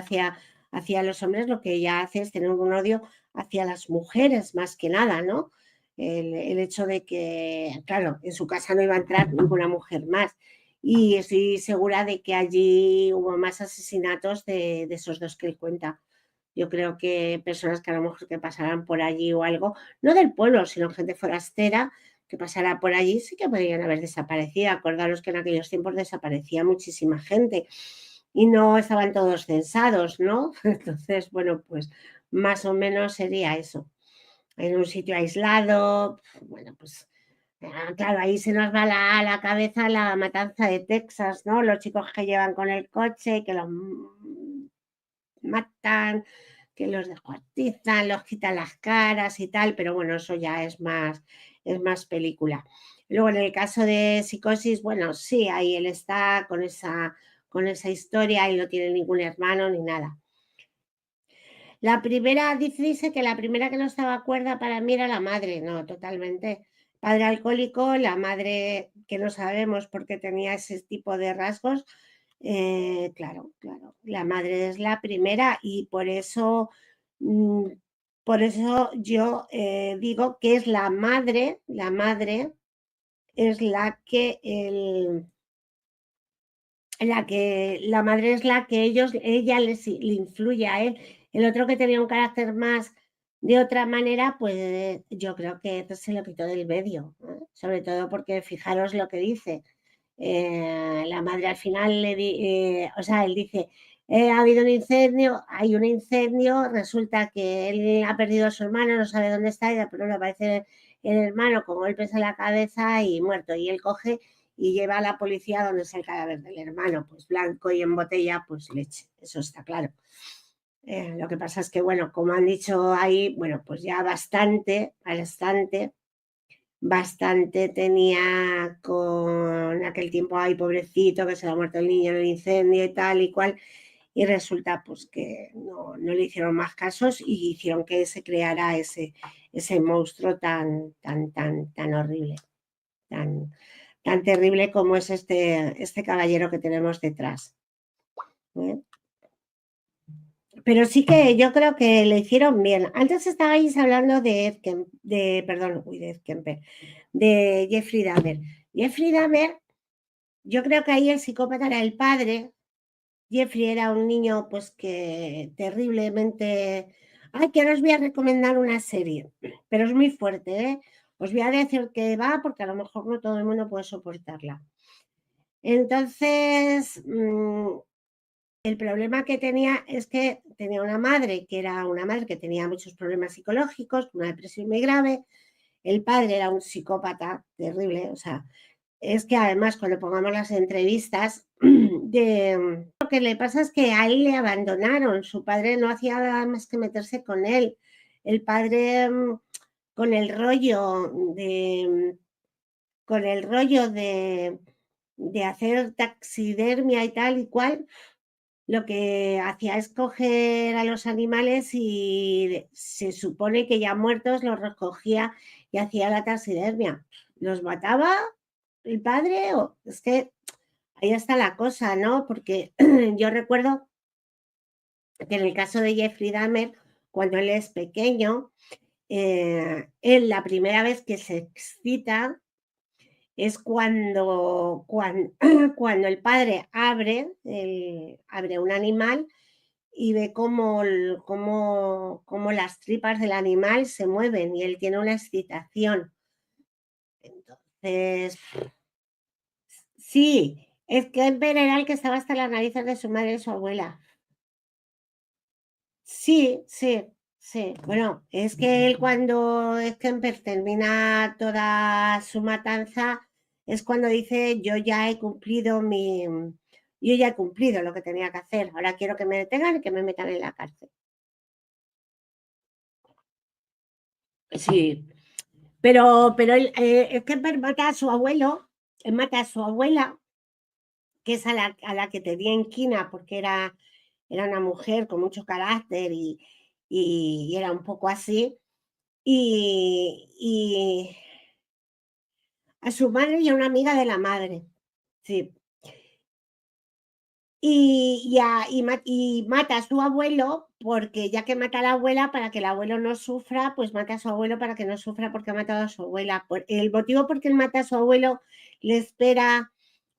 hacia los hombres, lo que ella hace es tener un odio hacia las mujeres, más que nada, ¿no? El hecho de que, claro, en su casa no iba a entrar ninguna mujer más. Y estoy segura de que allí hubo más asesinatos de esos dos que él cuenta. Yo creo que personas que a lo mejor que pasaran por allí o algo, no del pueblo, sino gente forastera, que pasara por allí, sí que podrían haber desaparecido. Acordaros que en aquellos tiempos desaparecía muchísima gente y no estaban todos censados, ¿no? Entonces, bueno, pues más o menos sería eso. En un sitio aislado, bueno, pues claro, ahí se nos va a la cabeza La Matanza de Texas, ¿no? Los chicos que llevan con el coche, que los matan, que los descuartizan, los quitan las caras y tal, pero bueno, eso ya es más película. Luego en el caso de Psicosis, bueno, sí, ahí él está con esa historia y no tiene ningún hermano ni nada. La primera, dice que la primera que no estaba cuerda para mí era la madre, no, totalmente. Padre alcohólico, la madre que no sabemos por qué tenía ese tipo de rasgos. Claro, la madre es la primera y por eso por eso yo digo que es la madre es la que la madre es la que ella le influye a él. El otro, que tenía un carácter más de otra manera, pues yo creo que se lo quitó del medio, ¿eh? Sobre todo porque fijaros lo que dice. La madre al final o sea, él dice, ha habido un incendio, hay un incendio, resulta que él ha perdido a su hermano, no sabe dónde está, y de pronto aparece el hermano con golpes en la cabeza y muerto, y él coge y lleva a la policía donde está el cadáver del hermano, pues blanco y en botella, pues leche, eso está claro. Lo que pasa es que, bueno, como han dicho ahí, bueno, pues ya bastante tenía con aquel tiempo, ay, pobrecito, que se le ha muerto el niño en el incendio y tal y cual, y resulta pues que no le hicieron más casos y hicieron que se creara ese monstruo tan horrible, tan terrible como es este caballero que tenemos detrás, ¿eh? Pero sí que yo creo que le hicieron bien. Antes estabais hablando de Jeffrey Dahmer. Jeffrey Dahmer, yo creo que ahí el psicópata era el padre. Jeffrey era un niño pues que terriblemente... Ay, que ahora os voy a recomendar una serie, pero es muy fuerte, ¿eh? Os voy a decir que va porque a lo mejor no todo el mundo puede soportarla. Entonces, el problema que tenía es que tenía una madre que era una madre que tenía muchos problemas psicológicos, una depresión muy grave. El padre era un psicópata terrible, o sea, es que además cuando pongamos las entrevistas, lo que le pasa es que a él le abandonaron, su padre no hacía nada más que meterse con él. El padre con el rollo de hacer taxidermia y tal y cual, lo que hacía es coger a los animales y se supone que ya muertos los recogía y hacía la taxidermia. ¿Los mataba el padre? Es que ahí está la cosa, ¿no? Porque yo recuerdo que en el caso de Jeffrey Dahmer, cuando él es pequeño, él la primera vez que se excita es cuando el padre abre un animal y ve cómo las tripas del animal se mueven y él tiene una excitación. Entonces, sí, es que en general que estaba hasta las narices de su madre y de su abuela. Sí. Bueno, es que él cuando Kemper termina toda su matanza es cuando dice yo ya he cumplido lo que tenía que hacer, ahora quiero que me detengan y que me metan en la cárcel. Sí, pero Kemper mata a su abuelo, mata a su abuela, que es a la que tenía inquina porque era una mujer con mucho carácter y era un poco así, y a su madre y a una amiga de la madre, sí. Y mata a su abuelo, porque ya que mata a la abuela, para que el abuelo no sufra, pues mata a su abuelo para que no sufra porque ha matado a su abuela. El motivo por qué él mata a su abuelo le espera,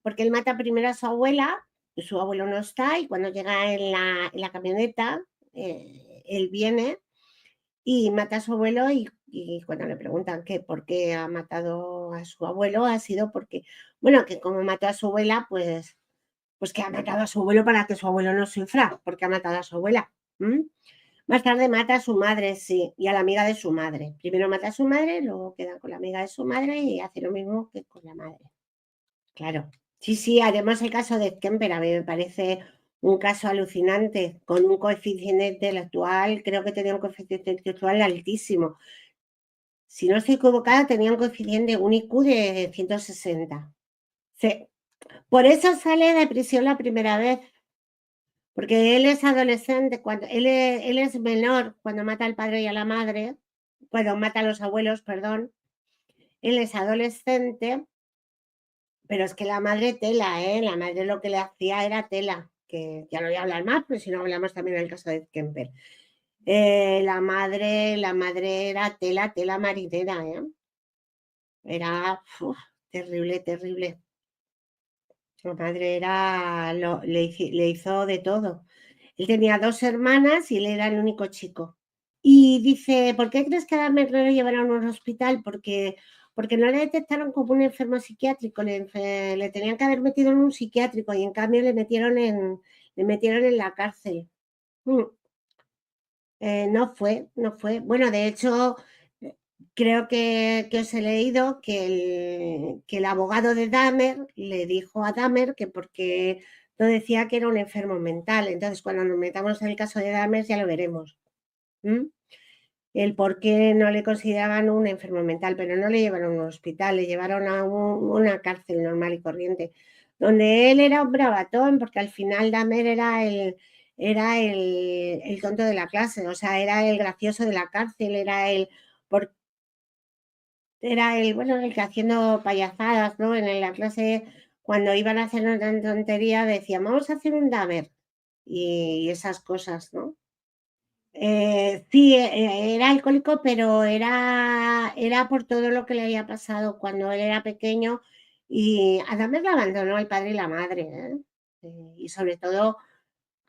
porque él mata primero a su abuela, y su abuelo no está, y cuando llega en la camioneta, él viene y mata a su abuelo, y cuando le preguntan por qué ha matado a su abuelo, ha sido porque, bueno, que como mató a su abuela, pues que ha matado a su abuelo para que su abuelo no sufra, porque ha matado a su abuela. Más tarde mata a su madre, sí, y a la amiga de su madre. Primero mata a su madre, luego queda con la amiga de su madre y hace lo mismo que con la madre. Claro. Sí, además el caso de Kemper a mí me parece un caso alucinante, con un coeficiente intelectual, creo que tenía un coeficiente intelectual altísimo. Si no estoy equivocada, tenía un coeficiente, un IQ de 160. Sí. Por eso sale de prisión la primera vez, porque él es adolescente, él es menor cuando mata al padre y a la madre, cuando mata a los abuelos, perdón. Él es adolescente, pero es que la madre tela, la madre lo que le hacía era tela, que ya no voy a hablar más, pero si no hablamos también del caso de Kemper. La madre era tela marinera, ¿eh? Era terrible, terrible. La madre le hizo de todo. Él tenía 2 hermanas y él era el único chico. Y dice, ¿por qué crees que a Dahmer no lo llevaron a un hospital? Porque no le detectaron como un enfermo psiquiátrico, le tenían que haber metido en un psiquiátrico y en cambio le metieron en la cárcel. No fue. Bueno, de hecho, creo que os he leído que el abogado de Dahmer le dijo a Dahmer que porque no decía que era un enfermo mental. Entonces, cuando nos metamos en el caso de Dahmer ya lo veremos. El por qué no le consideraban un enfermo mental, pero no le llevaron a un hospital, le llevaron a una cárcel normal y corriente, donde él era un bravatón, porque al final Dahmer era el tonto de la clase, o sea, era el gracioso de la cárcel, era el que haciendo payasadas, ¿no? En la clase, cuando iban a hacer una tontería, decían, vamos a hacer un Dahmer, y esas cosas, ¿no? Sí, era alcohólico, pero era por todo lo que le había pasado cuando él era pequeño, y a Dahmer lo abandonó el padre y la madre, ¿eh? Y sobre todo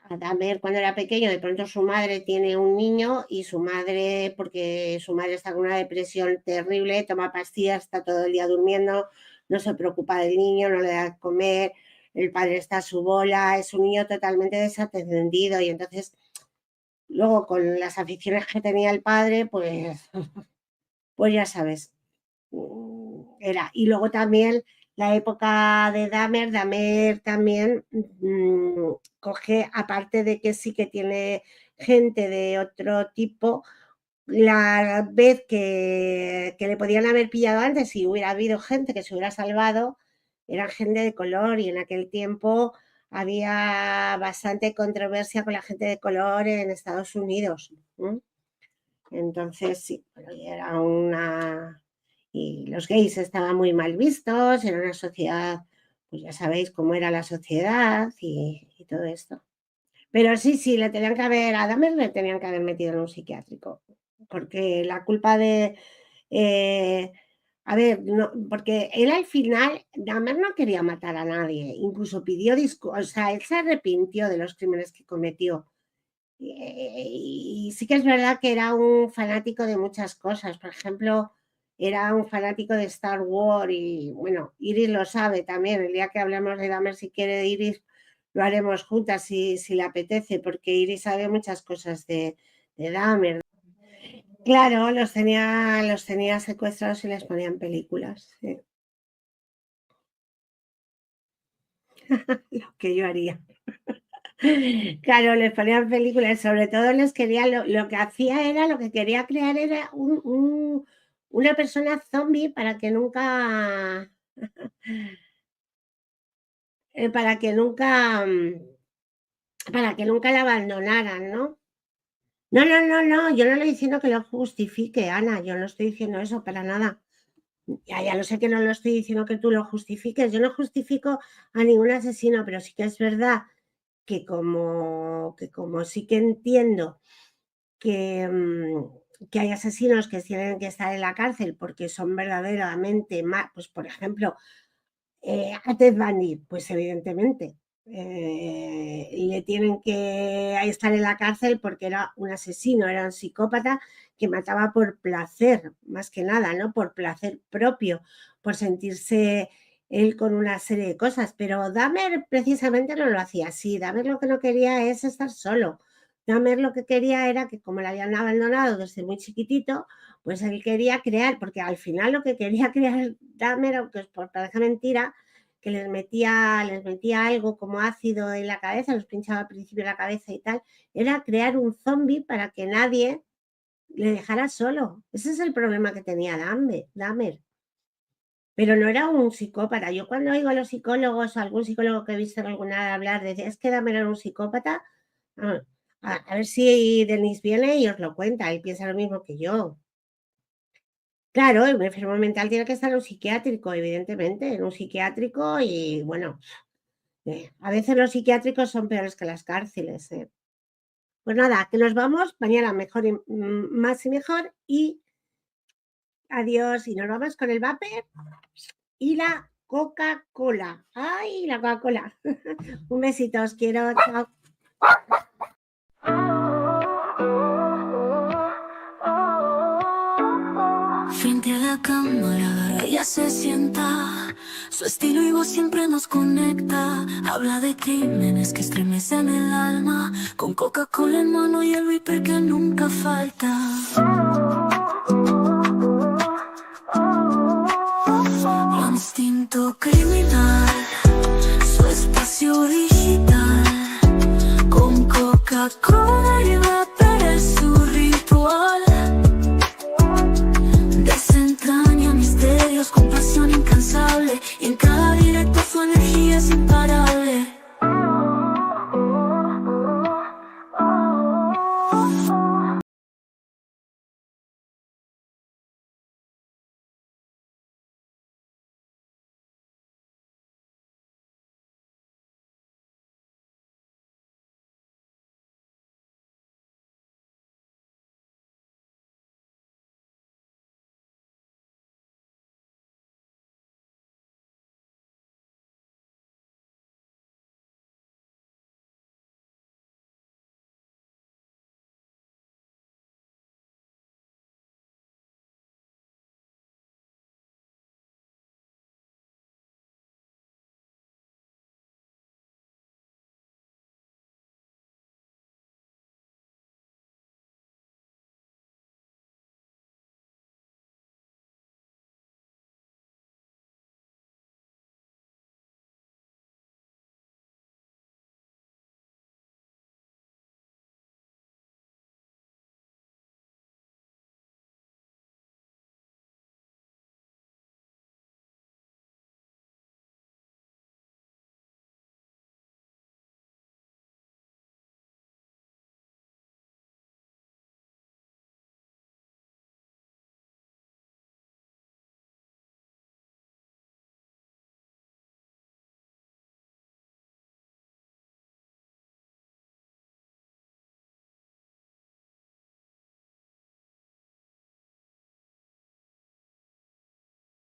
a Dahmer cuando era pequeño, de pronto su madre tiene un niño y su madre, porque su madre está con una depresión terrible, toma pastillas, está todo el día durmiendo, no se preocupa del niño, no le da de comer, el padre está a su bola, es un niño totalmente desatendido y entonces luego con las aficiones que tenía el padre, pues ya sabes, era. Y luego también la época de Dahmer también coge, aparte de que sí que tiene gente de otro tipo, la vez que le podían haber pillado antes, si hubiera habido gente que se hubiera salvado, era gente de color y en aquel tiempo había bastante controversia con la gente de color en Estados Unidos. Entonces, sí, bueno, era y los gays estaban muy mal vistos, era una sociedad, pues ya sabéis cómo era la sociedad y todo esto. Pero sí, a Dahmer le tenían que haber metido en un psiquiátrico, porque la culpa de... a ver, no, porque él al final, Dahmer no quería matar a nadie, incluso pidió disculpas, o sea, él se arrepintió de los crímenes que cometió. Y sí que es verdad que era un fanático de muchas cosas. Por ejemplo, era un fanático de Star Wars y, bueno, Iris lo sabe también. El día que hablemos de Dahmer, si quiere, Iris, lo haremos juntas si le apetece, porque Iris sabe muchas cosas de Dahmer. Claro, los tenía secuestrados y les ponían películas. Sí. Lo que yo haría. Claro, les ponían películas, sobre todo les quería, lo que hacía era, lo que quería crear era una persona zombie para que nunca la abandonaran, ¿no? No, yo no estoy diciendo que lo justifique, Ana, yo no estoy diciendo eso para nada. Ya lo sé que no lo estoy diciendo que tú lo justifiques, yo no justifico a ningún asesino, pero sí que es verdad que como sí que entiendo que hay asesinos que tienen que estar en la cárcel porque son verdaderamente pues por ejemplo, a Ted Bundy, pues evidentemente le tienen que estar en la cárcel porque era un asesino, era un psicópata que mataba por placer, más que nada, ¿no? Por placer propio, por sentirse él con una serie de cosas, pero Dahmer precisamente no lo hacía así. Dahmer lo que no quería es estar solo. Dahmer lo que quería era que, como le habían abandonado desde muy chiquitito, pues él quería crear, porque al final lo que quería crear Dahmer, aunque por parece mentira, que les metía algo como ácido en la cabeza, los pinchaba al principio en la cabeza y tal, era crear un zombie para que nadie le dejara solo. Ese es el problema que tenía Dahmer. Pero no era un psicópata. Yo cuando oigo a los psicólogos, a algún psicólogo que he visto alguna vez hablar, de es que Dahmer era un psicópata, a ver si Denis viene y os lo cuenta, él piensa lo mismo que yo. Claro, un enfermo mental tiene que estar en un psiquiátrico, evidentemente, en un psiquiátrico y bueno, a veces los psiquiátricos son peores que las cárceles. Pues nada, que nos vamos mañana mejor y más y mejor y adiós. Y nos vamos con el vapor y la Coca-Cola. ¡Ay, la Coca-Cola! Un besito, os quiero. Chao. Frente a la cámara, ella se sienta. Su estilo y voz siempre nos conecta. Habla de crímenes que estremecen el alma. Con Coca-Cola en mano y el viper que nunca falta. Instinto criminal, su espacio digital. Con Coca-Cola